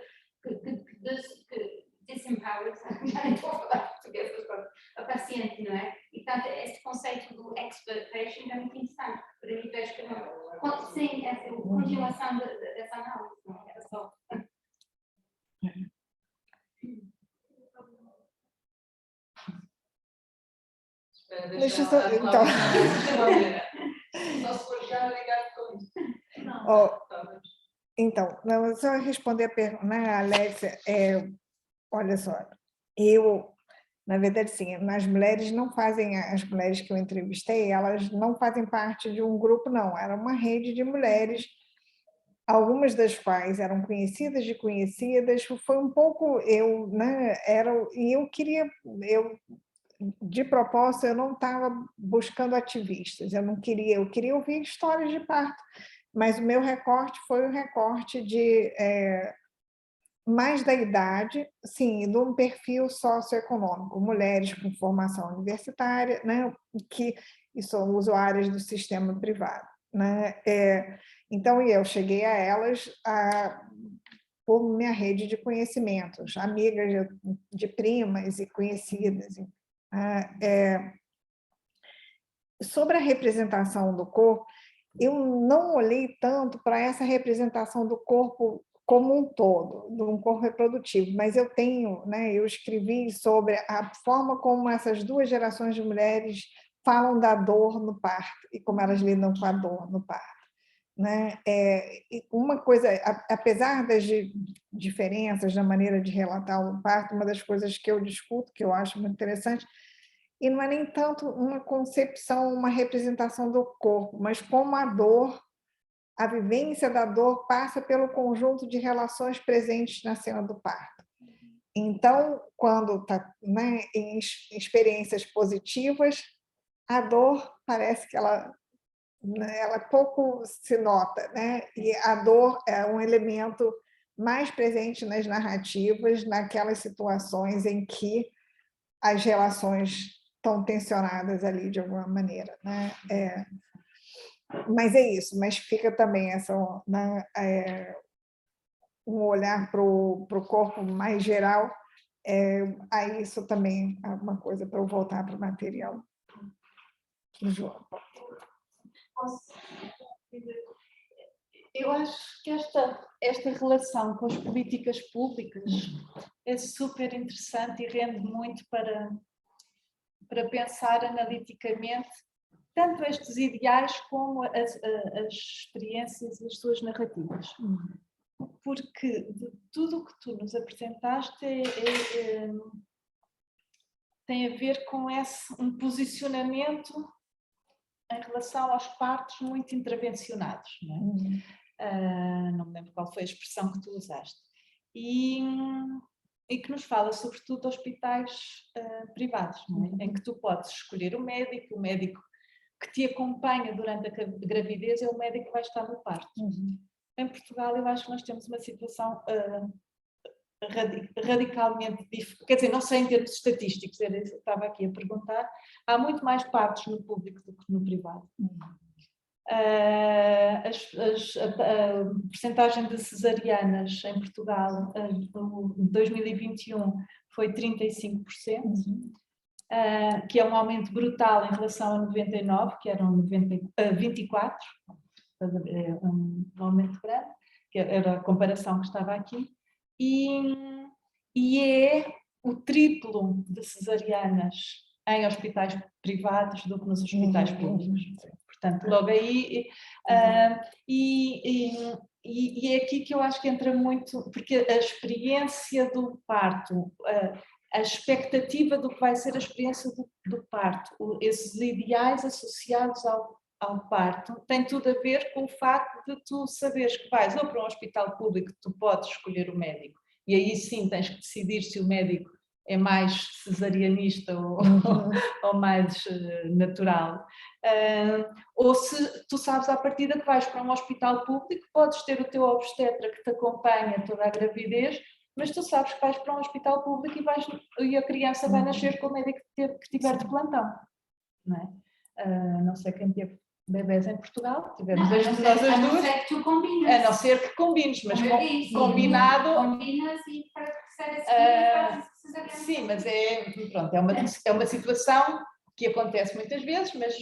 desempowers, já nem estou a falar português, mas pronto, a paciente, não é? E, portanto, este conceito do expert patient é muito interessante, porque para mim vejo que sim, essa continuação dessa análise, não é? Era só... Deixa eu só... Então... Só se for já ligado com isso. Então, não, só responder a pergunta, né, Alexia, olha só, na verdade, sim, as mulheres que eu entrevistei, elas não fazem parte de um grupo, não, era uma rede de mulheres, algumas das quais eram conhecidas de conhecidas, foi um pouco, de propósito, eu não estava buscando ativistas, eu queria ouvir histórias de parto, mas o meu recorte foi o recorte de mais da idade, sim, de um perfil socioeconômico, mulheres com formação universitária, né, que são usuárias do sistema privado, né? Então, eu cheguei a elas por minha rede de conhecimentos, amigas de primas e conhecidas. Sobre a representação do corpo, eu não olhei tanto para essa representação do corpo como um todo, de um corpo reprodutivo, mas eu escrevi sobre a forma como essas duas gerações de mulheres falam da dor no parto e como elas lidam com a dor no parto, né? Uma coisa, apesar das diferenças na maneira de relatar o parto, uma das coisas que eu discuto, que eu acho muito interessante, e não é nem tanto uma concepção, uma representação do corpo, mas como a vivência da dor passa pelo conjunto de relações presentes na cena do parto. Então, quando está, né, em experiências positivas, a dor parece que ela pouco se nota, né? E a dor é um elemento mais presente nas narrativas, naquelas situações em que as relações estão tensionadas ali de alguma maneira, né? Mas é isso, mas fica também um olhar para o corpo mais geral, aí isso também é uma coisa para eu voltar para o material do João. Eu acho que esta relação com as políticas públicas é super interessante e rende muito para pensar analiticamente tanto estes ideais como as experiências e as suas narrativas. Porque de tudo o que tu nos apresentaste tem a ver com um posicionamento em relação aos partos muito intervencionados, não é? Não me lembro qual foi a expressão que tu usaste. E que nos fala sobretudo de hospitais privados, não é? Em que tu podes escolher o médico que te acompanha durante a gravidez é o médico que vai estar no parto. Em Portugal eu acho que nós temos uma situação radicalmente diferente, quer dizer, não sei em termos estatísticos, era isso que eu estava aqui a perguntar, há muito mais partos no público do que no privado. A percentagem de cesarianas em Portugal em 2021 foi 35%, que é um aumento brutal em relação a 99, que eram 24%, um aumento grande, que era a comparação que estava aqui, e é o triplo de cesarianas em hospitais privados do que nos hospitais públicos. Portanto, logo aí, e é aqui que eu acho que entra muito, porque a experiência do parto, a expectativa do que vai ser a experiência do parto, esses ideais associados ao parto, tem tudo a ver com o facto de tu saberes que vais ou para um hospital público, tu podes escolher o médico, e aí sim tens que decidir se o médico é mais cesarianista ou mais natural. Ou se tu sabes à partida que vais para um hospital público, podes ter o teu obstetra que te acompanha toda a gravidez, mas tu sabes que vais para um hospital público e a criança vai nascer com o médico que tiver de plantão. Não é? Não sei quem teve bebés em Portugal, tivemos nós as duas. A não ser que tu combines. A não ser que combines, mas combinado. Combinas e para terceira sim, mas pronto, é uma situação que acontece muitas vezes, mas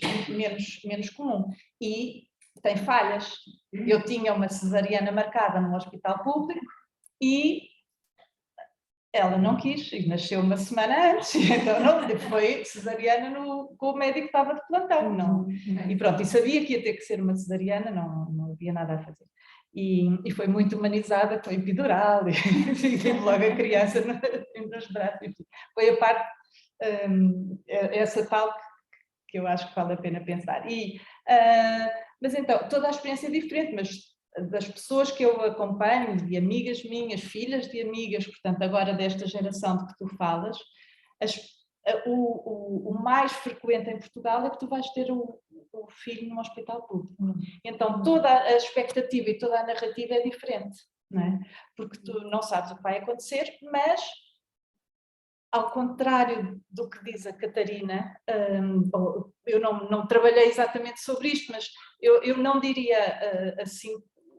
menos comum. E tem falhas. Eu tinha uma cesariana marcada num hospital público e ela não quis, e nasceu uma semana antes, então não, foi cesariana com o médico que estava de plantão, não. E pronto, e sabia que ia ter que ser uma cesariana, não havia nada a fazer. E foi muito humanizada, foi epidural, e tive logo a criança nos braços. Foi a parte, essa tal que eu acho que vale a pena pensar. Mas então, toda a experiência é diferente, mas das pessoas que eu acompanho, de amigas minhas, filhas de amigas, portanto agora desta geração de que tu falas, o mais frequente em Portugal é que tu vais ter o filho num hospital público. Então toda a expectativa e toda a narrativa é diferente, não é? Porque tu não sabes o que vai acontecer, mas ao contrário do que diz a Catarina, eu não trabalhei exatamente sobre isto, mas eu não diria assim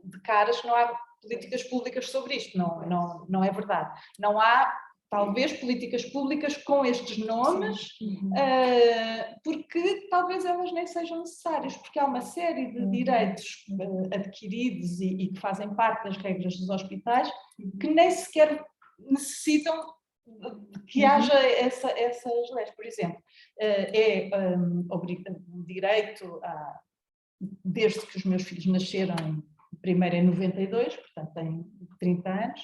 de caras que não há políticas públicas sobre isto, não é verdade. Não há, talvez, políticas públicas com estes nomes, porque talvez elas nem sejam necessárias, porque há uma série de direitos adquiridos e que fazem parte das regras dos hospitais que nem sequer necessitam que haja essas leis. Por exemplo, é um direito, desde que os meus filhos nasceram, primeiro em 92, portanto tem 30 anos,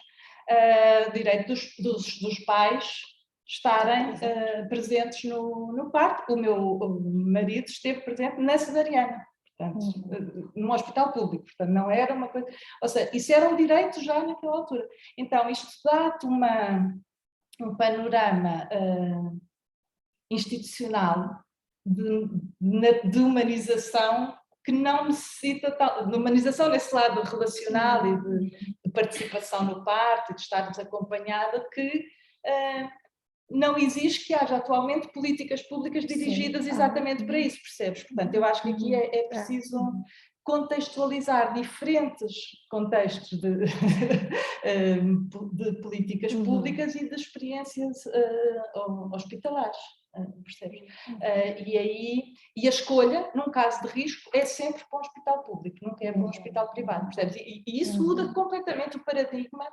direito dos pais estarem presentes no parto. O meu marido esteve presente na cesariana, portanto, num hospital público, portanto não era uma coisa, ou seja, isso era um direito já naquela altura. Então isto dá-te um panorama institucional de humanização que não necessita de humanização nesse lado relacional e de participação no parto e de estarmos acompanhada, que não exige que haja atualmente políticas públicas dirigidas exatamente para isso, percebes? Portanto, eu acho que aqui é preciso contextualizar diferentes contextos de políticas públicas e de experiências hospitalares, percebes? E a escolha, num caso de risco, é sempre para um hospital público, nunca é para um hospital privado, percebes? E isso muda completamente o paradigma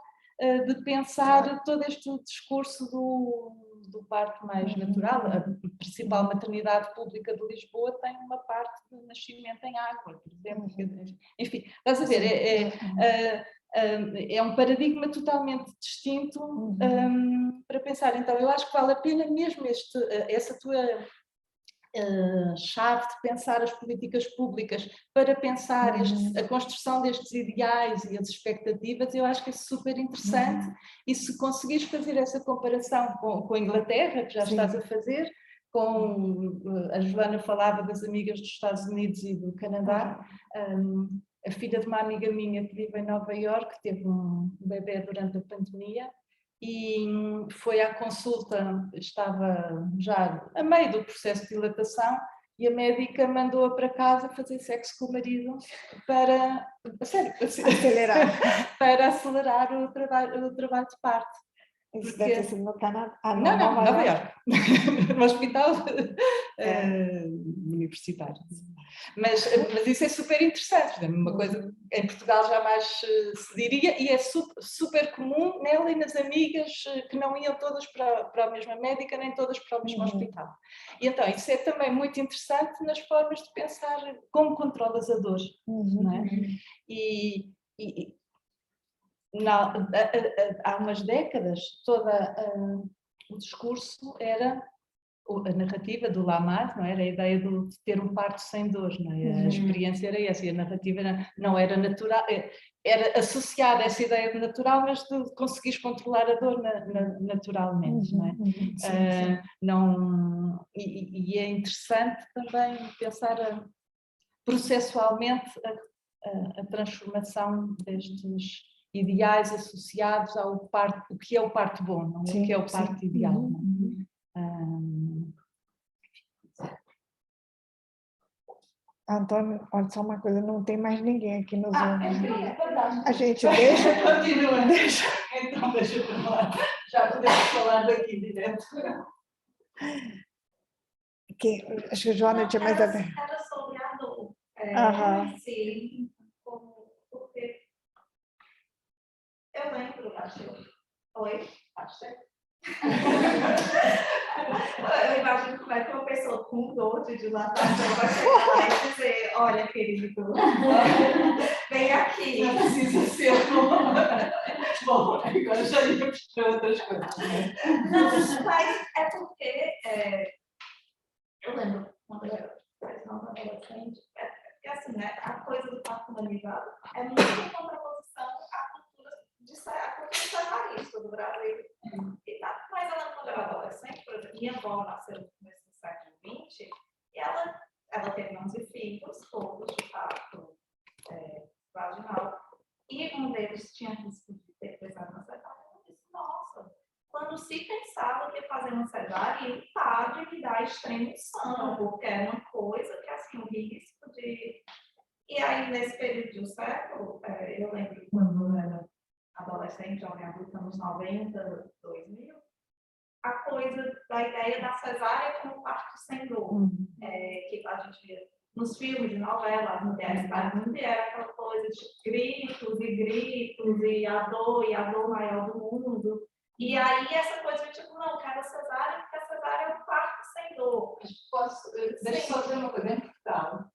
de pensar todo este discurso do parto mais natural. A principal maternidade pública de Lisboa tem uma parte de nascimento em água, por exemplo. Enfim, estás a ver, é um paradigma totalmente distinto para pensar. Então, eu acho que vale a pena mesmo essa tua chave de pensar as políticas públicas para pensar a construção destes ideais e as expectativas. Eu acho que é super interessante, e se conseguires fazer essa comparação com a Inglaterra, que já estás a fazer, a Joana falava das amigas dos Estados Unidos e do Canadá, a filha de uma amiga minha que vive em Nova Iorque teve um bebê durante a pandemia, e foi à consulta, estava já a meio do processo de dilatação, e a médica mandou-a para casa fazer sexo com o marido para, a sério, para acelerar o trabalho de parto. Isso deve ter sido no Canadá. Não, Nova Iorque. No hospital universitário. Mas isso é super interessante. Uma coisa em Portugal jamais se diria, e é super comum nela e nas amigas que não iam todas para a mesma médica, nem todas para o mesmo hospital. E então, isso é também muito interessante nas formas de pensar como controlas a dor. Não é? Há umas décadas, o discurso era a narrativa do Lamarck, não era a ideia de ter um parto sem dor, não é? A experiência era essa, e a narrativa não era natural, era associada a essa ideia de natural, mas de conseguires controlar a dor naturalmente, não é? E é interessante também pensar processualmente a transformação destes ideais associados ao parto, o que é o parto bom, não é? O que é o parto ideal. Antônio, olha só uma coisa, não tem mais ninguém aqui no Zoom. É verdade. A gente deixa... Continua. Então deixa para lá. Já podemos falar daqui direto. Acho que o Joana tinha mais a ver. Era sobre a dor. Sim, porque eu lembro, Oi? Eu imagino como é que uma pessoa com dor de dilatação vai chegar lá e dizer, olha, querido, vem aqui. Não precisa ser bom, agora já íamos para outras coisas. Não, mas é porque eu lembro quando eu era adolescente, porque assim, né, a coisa do parto humanizado é muito em contraposição à cultura separista do Brasil. Mas ela, quando era adolescente, por exemplo, minha avó nasceu no começo do século XX, e ela teve 11 filhos, todos de parto vaginal, e um deles tinha risco de ter cesárea. Eu disse, nossa, quando se pensava que ia fazer uma cesárea, ia padre me dar extremo sono, porque é uma coisa que, assim, o risco de... E aí, nesse período do século, eu lembro quando eu era adolescente, jovem adulta, nos 90, 2000, a coisa da ideia da cesárea como parto sem dor, que a gente via nos filmes de novela, as mulheres parindo, era aquela coisa de gritos, e a dor maior do mundo. E aí essa coisa de tipo, não, quero cesárea, porque a cesárea é um parto sem dor. Deixa eu só dizer uma coisa, em Portugal,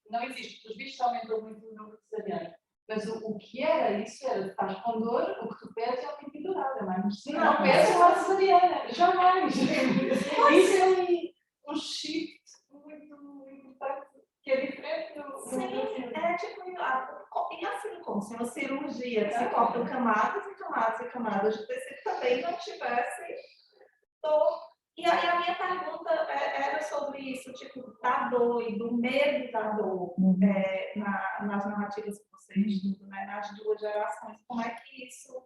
não existe, pelos vistos aumentou muito o número de cesarianos. Mas o que era isso era, estás com dor, o que tu pedes é uma epidural, é mais não pedes uma cesariana, jamais. Isso é um shift muito importante, que é diferente do... Sim, é tipo, e assim como se uma cirurgia que se cortam camadas e camadas e camadas de tecido também não tivesse dor. E aí a minha pergunta era sobre isso, tipo, da dor e do medo da dor nas narrativas que você estuda, né, nas duas gerações. Como é que isso...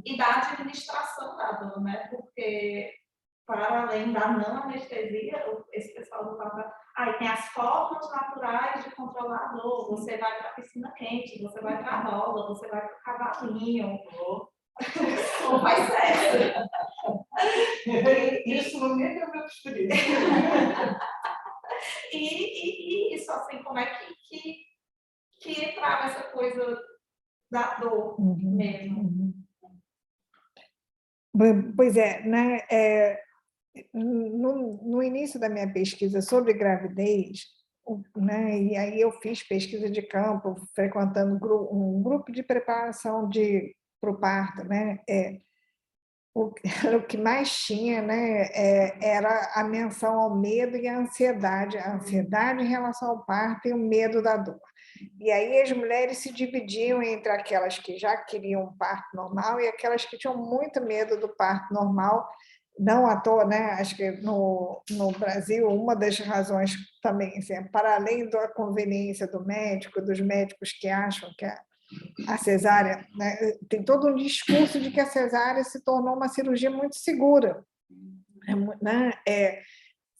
e da administração da dor, né? Porque, para além da não anestesia, esse pessoal do papo, tem as formas naturais de controlar a dor. Você vai para a piscina quente, você vai para a bola, você vai para o cavalinho. Não vai ser. Neste momento é o meu preferido. E isso, assim, como é que entrava essa coisa da dor mesmo? Pois é, né? No início da minha pesquisa sobre gravidez, né, e aí eu fiz pesquisa de campo, frequentando um grupo de preparação para o parto, né? O que mais tinha, né, era a menção ao medo e à ansiedade em relação ao parto e o medo da dor. E aí as mulheres se dividiam entre aquelas que já queriam um parto normal e aquelas que tinham muito medo do parto normal. Não à toa, né? Acho que no Brasil, uma das razões também, assim, para além da conveniência do médico, dos médicos que acham que a cesárea, né, tem todo um discurso de que a cesárea se tornou uma cirurgia muito segura, né?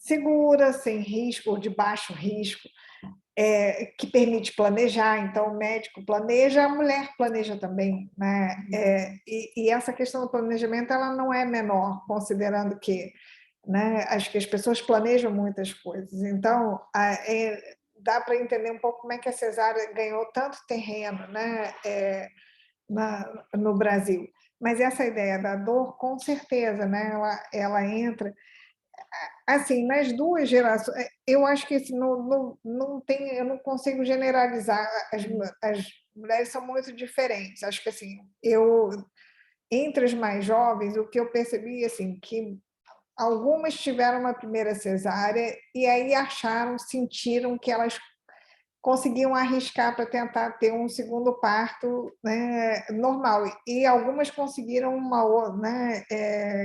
segura, sem risco, ou de baixo risco, que permite planejar. Então, o médico planeja, a mulher planeja também, né? E essa questão do planejamento ela não é menor, considerando que, né, acho que as pessoas planejam muitas coisas. Então, dá para entender um pouco como é que a cesárea ganhou tanto terreno, né, no Brasil. Mas essa ideia da dor, com certeza, né, ela entra assim, nas duas gerações. Eu acho que assim, não tem, eu não consigo generalizar. As mulheres são muito diferentes. Acho que assim, entre as mais jovens, o que eu percebi assim, que algumas tiveram uma primeira cesárea e aí sentiram que elas conseguiam arriscar para tentar ter um segundo parto, né, normal. E algumas conseguiram né,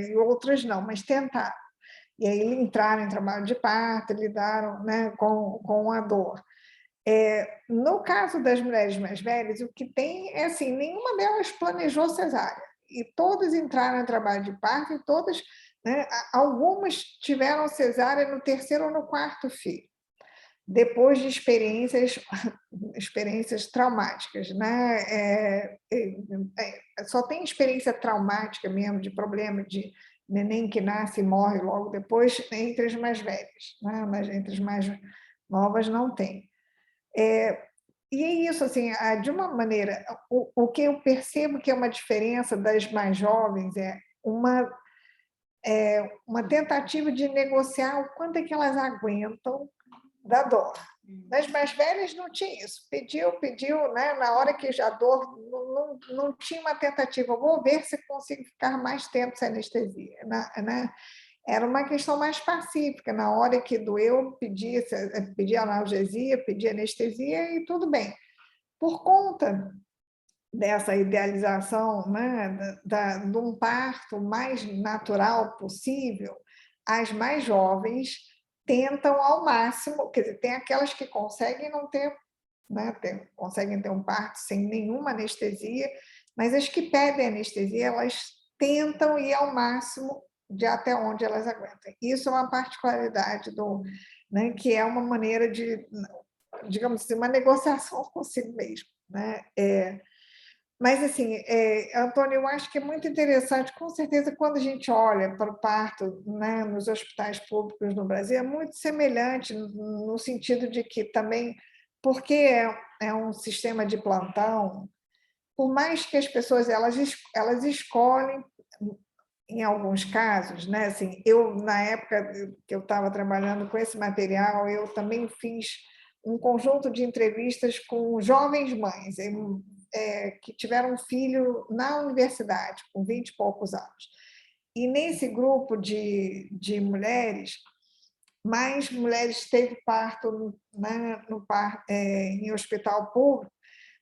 e outras não, mas tentaram. E aí entraram em trabalho de parto, lidaram, né, com a dor. No caso das mulheres mais velhas, o que tem é assim, nenhuma delas planejou cesárea. E todas entraram em trabalho de parto e todas, né, algumas tiveram cesárea no terceiro ou no quarto filho, depois de experiências traumáticas, né? Só tem experiência traumática mesmo, de problema de neném que nasce e morre logo depois, entre as mais velhas, né? Mas entre as mais novas não tem. E é isso, assim, de uma maneira, o que eu percebo que é uma diferença das mais jovens é uma tentativa de negociar o quanto é que elas aguentam da dor. Nas mais velhas não tinha isso. Pediu, né? Na hora que já a dor não tinha uma tentativa. Vou ver se consigo ficar mais tempo sem anestesia, né? Era uma questão mais pacífica. Na hora que doeu, pedia analgesia, pedia anestesia e tudo bem. Por conta dessa idealização, né, de um parto mais natural possível, as mais jovens tentam ao máximo, quer dizer, tem aquelas que conseguem não ter, né, conseguem ter um parto sem nenhuma anestesia, mas as que pedem anestesia, elas tentam ir ao máximo de até onde elas aguentam. Isso é uma particularidade né, que é uma maneira de, digamos assim, uma negociação consigo mesmo, né? Mas, assim, Antônio, eu acho que é muito interessante, com certeza, quando a gente olha para o parto, né, nos hospitais públicos no Brasil, é muito semelhante no sentido de que também, porque é um sistema de plantão, por mais que as pessoas elas escolhem, em alguns casos, né, assim, na época que eu estava trabalhando com esse material, eu também fiz um conjunto de entrevistas com jovens mães, que tiveram um filho na universidade, com 20 e poucos anos. E nesse grupo de mulheres, mais mulheres teve parto, né, em hospital público,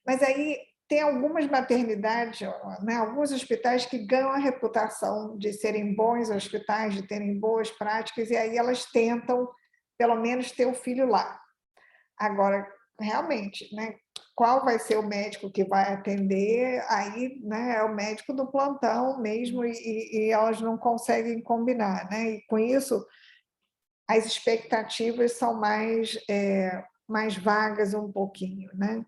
mas aí tem algumas maternidades, né, alguns hospitais que ganham a reputação de serem bons hospitais, de terem boas práticas, e aí elas tentam, pelo menos, ter o filho lá. Agora, realmente, né, qual vai ser o médico que vai atender? Aí, né, é o médico do plantão mesmo, e elas não conseguem combinar, né? E com isso, as expectativas são mais vagas um pouquinho, né?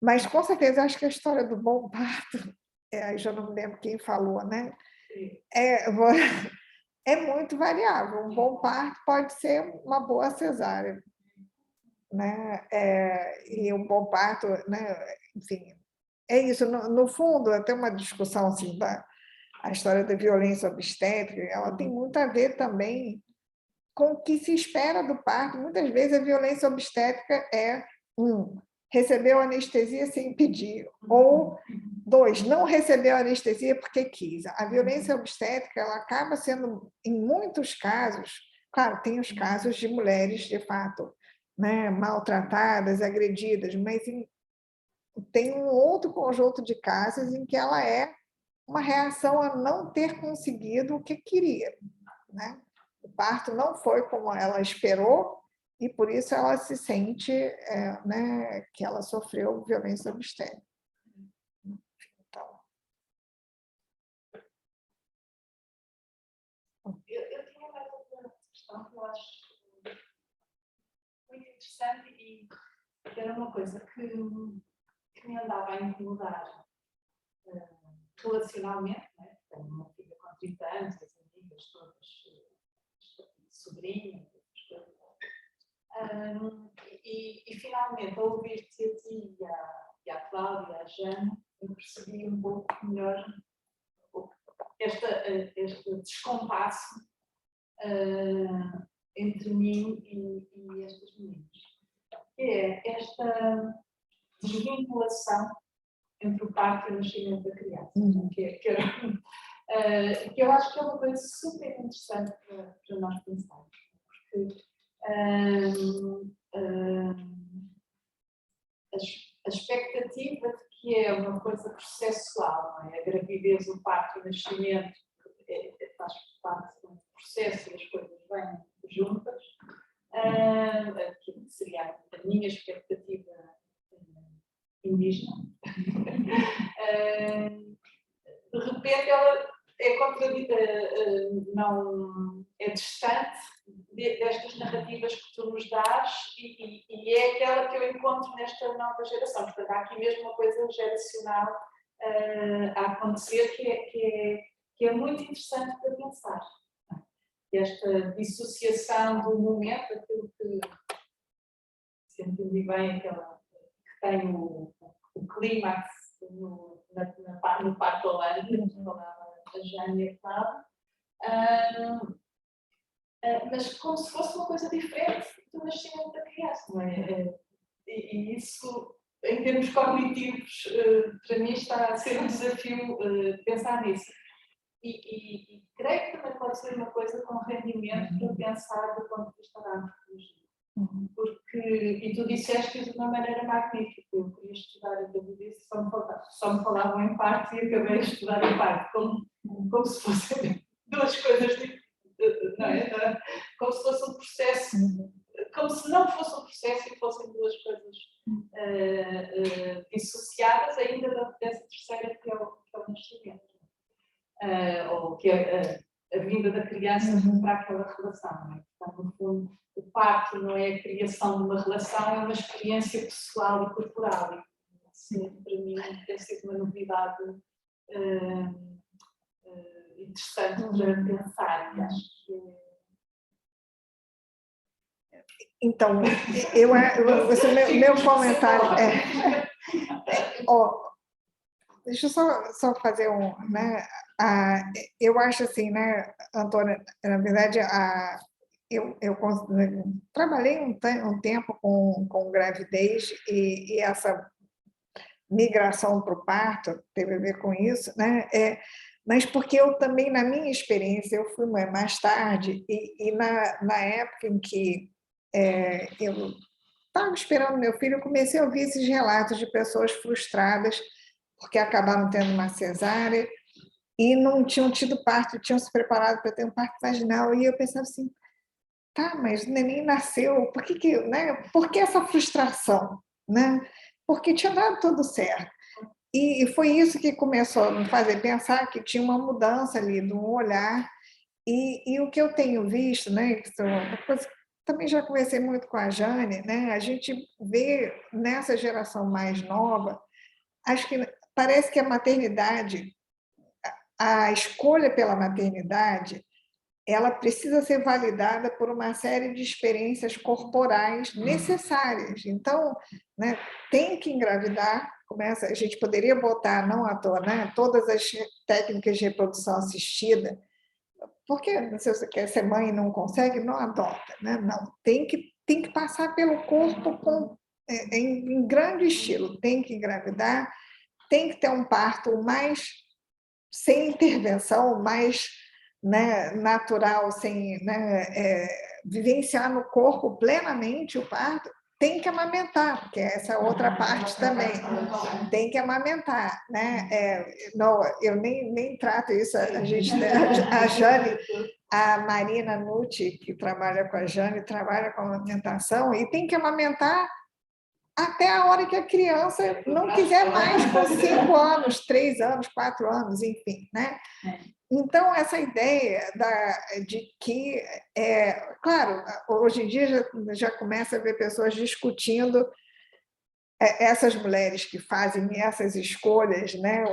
Mas, com certeza, acho que a história do bom parto, aí já não me lembro quem falou, né? É muito variável. Um bom parto pode ser uma boa cesárea, né? E um bom parto, né? Enfim, é isso. No fundo, até uma discussão assim a história da violência obstétrica, ela tem muito a ver também com o que se espera do parto. Muitas vezes a violência obstétrica é recebeu anestesia sem pedir, ou 2, não recebeu anestesia porque quis. A violência obstétrica ela acaba sendo, em muitos casos, claro, tem os casos de mulheres de fato, né, maltratadas, agredidas, mas tem um outro conjunto de casos em que ela é uma reação a não ter conseguido o que queria, né? O parto não foi como ela esperou e por isso ela se sente, né, que ela sofreu violência obstétrica. Então, Eu tenho mais uma questão que eu acho muito interessante e era uma coisa que me andava a incomodar relacionalmente, né? Tenho uma filha com 30 anos, as amigas todas, sobrinhas, e finalmente, ao ouvir-te a ti e a Cláudia, a Jana, eu percebi um pouco melhor este descompasso entre mim e estas meninas. Que é esta desvinculação entre o parto e o nascimento da criança. Que eu acho que é uma coisa super interessante para nós pensarmos. Porque a expectativa de que é uma coisa processual, não é? A gravidez, o parto, o nascimento faz parte de um processo e as coisas vêm juntas, que seria a minha expectativa indígena. De repente ela não é distante destas narrativas que tu nos dás e é aquela que eu encontro nesta nova geração. Portanto, há aqui mesmo uma coisa geracional a acontecer que é muito interessante para pensar. Esta dissociação do momento, aquilo que se entendi bem, aquela que tem o clímax no parto holando, que falava a Jane e a Cláudia, mas como se fosse uma coisa diferente do nascimento da criança, não é? E isso, em termos cognitivos, para mim está a ser um desafio pensar nisso. E creio que também pode ser uma coisa com rendimento para pensar do ponto de vista da antropologia. E tu disseste de uma maneira magnífica. Eu queria estudar a gravidez e só me falavam em parte e acabei a estudar em parte, como se fossem duas coisas diferentes, não é? Como se fosse um processo, como se não fosse um processo e fossem duas coisas dissociadas, ainda dessa terceira que é o nascimento. Ou que é a vinda da criança para aquela relação. Não é? Portanto, no fundo, o parto não é a criação de uma relação, é uma experiência pessoal e corporal. E, assim, para mim, tem sido uma novidade interessante para pensar. E acho que Então, o meu comentário deixa eu só fazer né? Eu acho assim, né, Antônia, na verdade, eu trabalhei um tempo com gravidez e essa migração para o parto teve a ver com isso, né? Mas porque eu também, na minha experiência, eu fui mãe mais tarde e na época em que eu estava esperando meu filho, eu comecei a ouvir esses relatos de pessoas frustradas porque acabaram tendo uma cesárea e não tinham tido parto, tinham se preparado para ter um parto vaginal. E eu pensava assim, tá, mas o neném nasceu, por que essa frustração? Né? Porque tinha dado tudo certo. E foi isso que começou a me fazer pensar que tinha uma mudança ali, de um olhar. E o que eu tenho visto, né, que também já conversei muito com a Jane, né, a gente vê nessa geração mais nova, acho que parece que a maternidade, a escolha pela maternidade, ela precisa ser validada por uma série de experiências corporais necessárias. Então, né, tem que engravidar, a gente poderia botar, não à toa, né, todas as técnicas de reprodução assistida, porque se você quer ser mãe e não consegue, não adota. Né? Não, tem que passar pelo corpo em grande estilo, tem que engravidar, tem que ter um parto mais sem intervenção, mais, né, natural, sem, né, vivenciar no corpo plenamente o parto, tem que amamentar, porque essa é outra parte também, tem que amamentar. Né? Não, eu nem trato isso, a Jane, a Marina Nucci, que trabalha com a Jane, trabalha com amamentação, e tem que amamentar até a hora que a criança não quiser mais, com 5 anos, 3 anos, 4 anos, enfim, né? Então, essa ideia de que, claro, hoje em dia já começa a ver pessoas discutindo essas mulheres que fazem essas escolhas, né?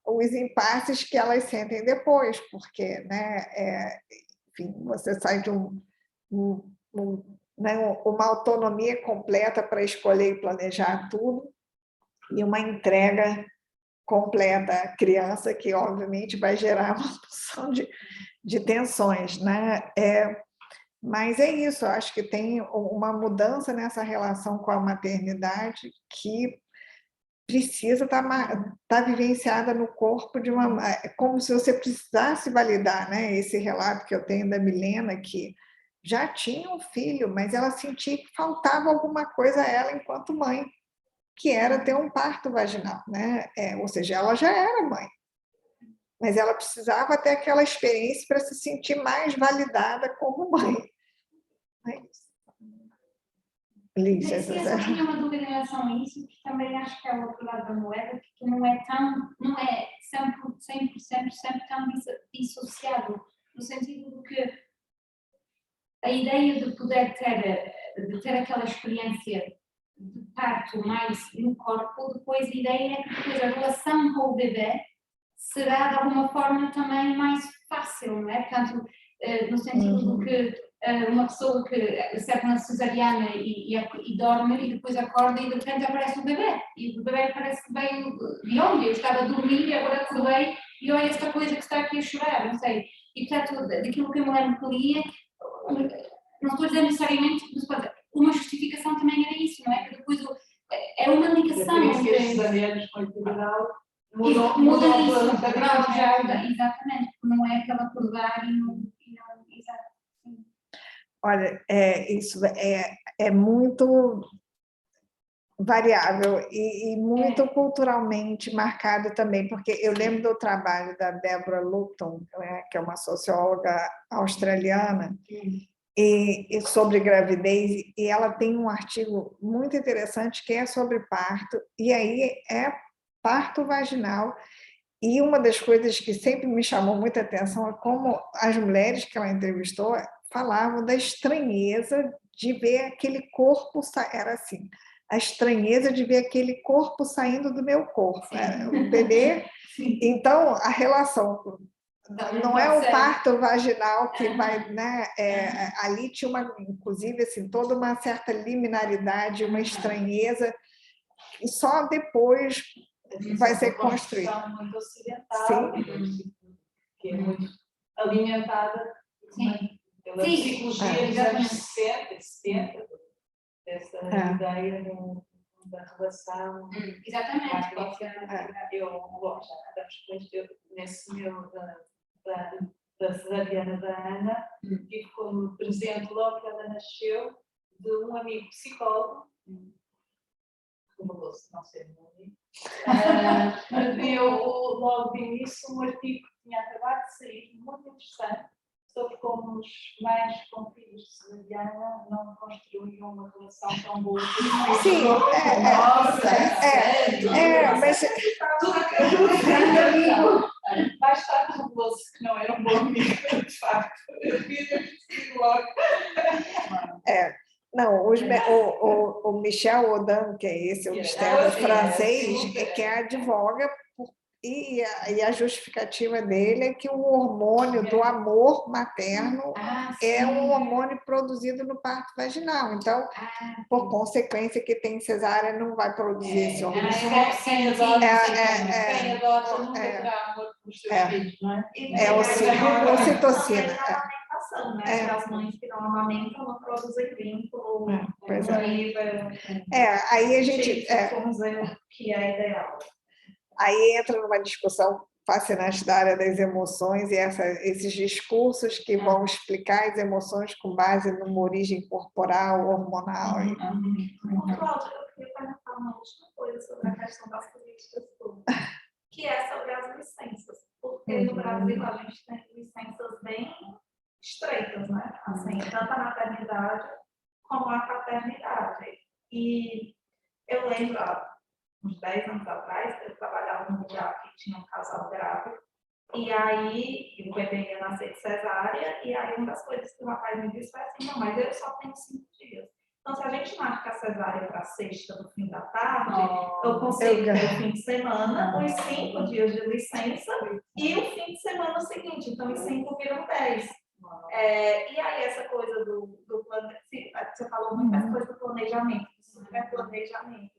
Os impasses que elas sentem depois, porque, né, enfim, você sai de né, uma autonomia completa para escolher e planejar tudo, e uma entrega completa à criança, que obviamente vai gerar uma porção de tensões, né? Mas é isso, eu acho que tem uma mudança nessa relação com a maternidade que precisa estar vivenciada no corpo de uma... como se você precisasse validar, né? Esse relato que eu tenho da Milena, que já tinha um filho, mas ela sentia que faltava alguma coisa a ela enquanto mãe, que era ter um parto vaginal, né? Ou seja, ela já era mãe, mas ela precisava ter aquela experiência para se sentir mais validada como mãe. É isso. Lígia, eu só tinha uma dúvida em relação a isso, que também acho que é o outro lado da moeda, que não é sempre tão dissociado, no sentido de que a ideia de poder ter aquela experiência de parto mais no corpo, depois a ideia é que depois a relação com o bebê será de alguma forma também mais fácil, não é? Portanto, no sentido de que uma pessoa que recebe uma cesariana e dorme e depois acorda e de repente aparece o bebê, e o bebê parece que veio de onde? Eu estava a dormir e agora acordei e olha esta coisa que está aqui a chorar, não sei. E portanto, daquilo que eu me lembro que lia, não estou a dizer necessariamente, mas uma justificação também era isso, não é? Que depois é uma ligação. Muda isso, exatamente, porque não é aquela acordar e não exato. Olha, isso é muito variável e muito culturalmente marcado também, porque eu lembro do trabalho da Deborah Lupton, que é uma socióloga australiana, e sobre gravidez, e ela tem um artigo muito interessante que é sobre parto, e aí é parto vaginal. E uma das coisas que sempre me chamou muita atenção é como as mulheres que ela entrevistou falavam da estranheza de ver aquele corpo, era assim, a estranheza de ver aquele corpo saindo do meu corpo, o bebê. Então, a relação não é o parto vaginal que vai, né? Ali tinha inclusive, assim, toda uma certa liminaridade, uma estranheza, e só depois vai ser construído. É uma muito ocidental, que é muito alimentada pela psicologia dos anos 60 e 70, dessa ideia da relação. Exatamente. Eu gosto, nesse meu da cesariana da Ana, tive como presente logo que ela nasceu de um amigo psicólogo, revelou-se não ser meu amigo, me deu logo de início um artigo que tinha acabado de sair, muito interessante, sobre como os mães com filhos de cesariana não construíam uma relação tão boa. Sim, mas mais tarde revelou-se que não era um bom amigo, de facto. Eu devia ter sido logo. Não, o Michel Audin, que é esse obstetra francês, que advoga, e a justificativa dele é que o hormônio do amor materno é um hormônio produzido no parto vaginal. Então, por consequência, que tem cesárea não vai produzir esse hormônio. Quem adota nunca terá amor pelos seus filhos, não é? É ocitocina. As mães que não amamentam não produzem vínculo. Aí a gente... que é ideal. Aí entra numa discussão fascinante da área das emoções e esses discursos que vão explicar as emoções com base numa origem corporal, hormonal. Cláudia, eu queria perguntar uma última coisa sobre a questão das políticas públicas, que é sobre as licenças, porque no Brasil a gente tem licenças bem estreitas, né? Assim, tanto a maternidade como a paternidade. E Eu lembro, há uns 10 anos atrás, eu trabalhava num lugar que tinha um casal grávido, e aí o bebê ia nascer de cesárea, e aí uma das coisas que o rapaz me disse foi assim, não, mas eu só tenho 5 dias. Então, se a gente marca a cesárea para sexta no fim da tarde, eu consigo ter o fim de semana, os 5 dias de licença e o fim de semana seguinte. Então, os 5 viram 10. E aí, essa coisa do planejamento, você falou muito dessa coisa do planejamento, do planejamento.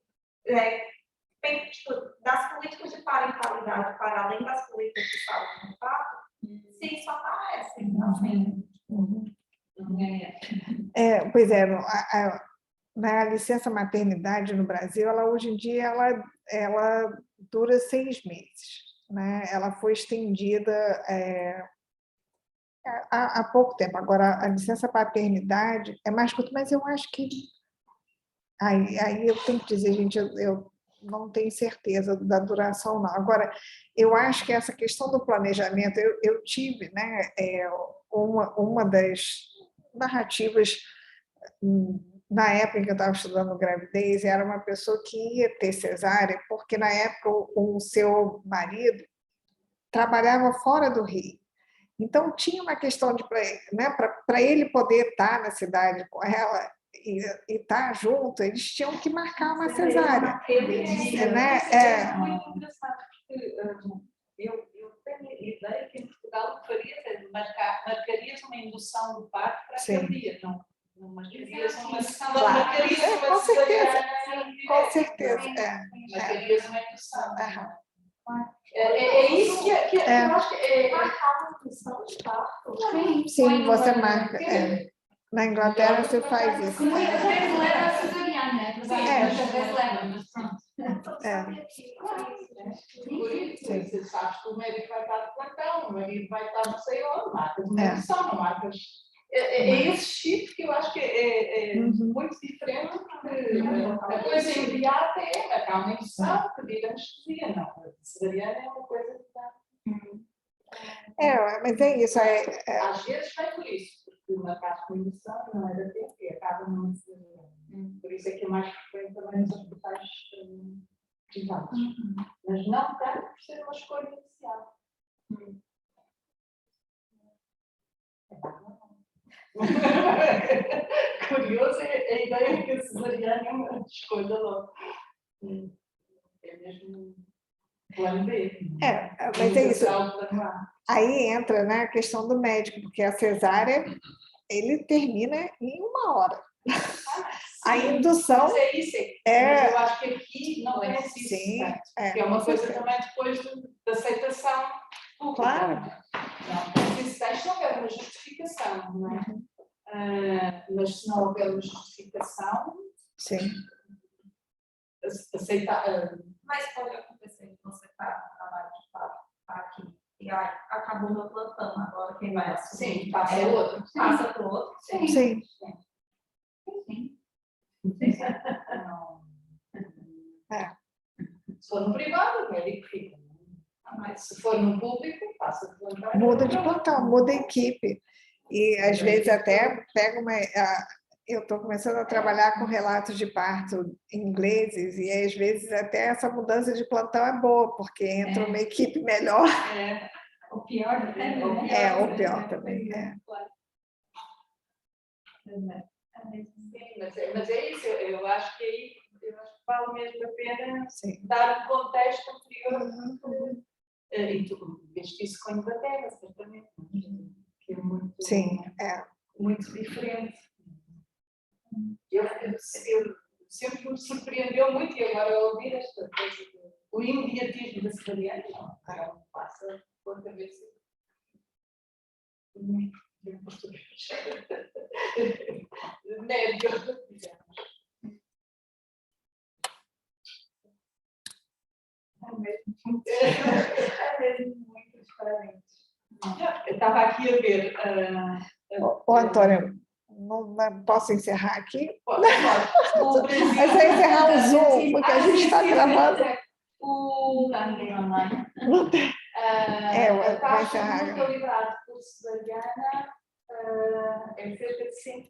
Das políticas de parentalidade, para além das políticas de saúde no parto, se isso aparece, assim. Pois é, na licença maternidade no Brasil, ela hoje em dia ela dura 6 meses, né? Ela foi estendida há pouco tempo. Agora, a licença paternidade é mais curta, mas eu acho que aí eu tenho que dizer, gente, eu não tenho certeza da duração, não. Agora, eu acho que essa questão do planejamento, eu tive, né, uma das narrativas, na época em que eu estava estudando gravidez, era uma pessoa que ia ter cesárea, porque na época o seu marido trabalhava fora do Rio. Então, tinha uma questão de, né, para ele poder estar na cidade com ela e estar junto, eles tinham que marcar uma cesárea. É muito engraçado, porque eu tenho a ideia que em Portugal marcarias uma indução do parto para aquele dia, não marcarias uma Com certeza. Marcarias uma indução. É isso que eu acho que é marcar uma indução de parto. Sim, você marca. Na Inglaterra você faz isso. Muitas vezes leva a cesariana, muitas vezes leva. Por isso, você sabe que o médico vai estar de plantão, o marido vai estar não sei onde, marcas uma indução, não marcas. É esse chip que eu acho que é muito diferente, porque a coisa imediata é marcar uma indução, pedir anestesia, não. A cesariana é uma coisa que está. Mas é isso. Às vezes vai por isso, porque marcar com indução não é da tempo e acaba numa cesariana. Por isso é que é mais frequente também nos hospitais privados. Mas não tanto por ser uma escolha inicial. Curioso é a ideia que a cesariana é uma escolha logo. É mesmo plano B. Mas é isso. Aí entra, né, a questão do médico, porque a cesárea, ele termina em 1 hora. A indução... Mas é isso, mas eu acho que aqui não é assim. Sim, que é uma coisa também depois da aceitação pública. Claro. Não, se não houver uma justificação, não é? Mas se não houver uma justificação, sim. Aceitar. Mas pode acontecer que você está no trabalho de parto, está aqui, e acabou meu plantão, agora quem vai assumir? Sim, passa o outro. Passa para o outro? Sim. Se for no privado, o médico fica. Mas se for no público, passa de plantão. Muda de plantão, muda a equipe. E às vezes até pega uma... Eu estou começando a trabalhar com relatos de parto ingleses e às vezes até essa mudança de plantão é boa, porque entra uma equipe melhor. O pior também. O pior também. Sim, mas é isso, eu acho que aí vale mesmo a pena dar um contexto anterior. E tu viste isso com a Inglaterra, certamente, que é muito, muito diferente. Eu sempre me surpreendeu muito, e agora ao ouvir esta coisa, o imediatismo da cesariana, não passa pela cabeça. Médio, digamos. É mesmo muito diferente. Eu estava aqui a ver. Antônio, não posso encerrar aqui? Pode. Mas vai encerrar o Zoom, porque a gente está gravando. Não há ninguém online. Não tem. A taxa de mortalidade por cesariana é cerca de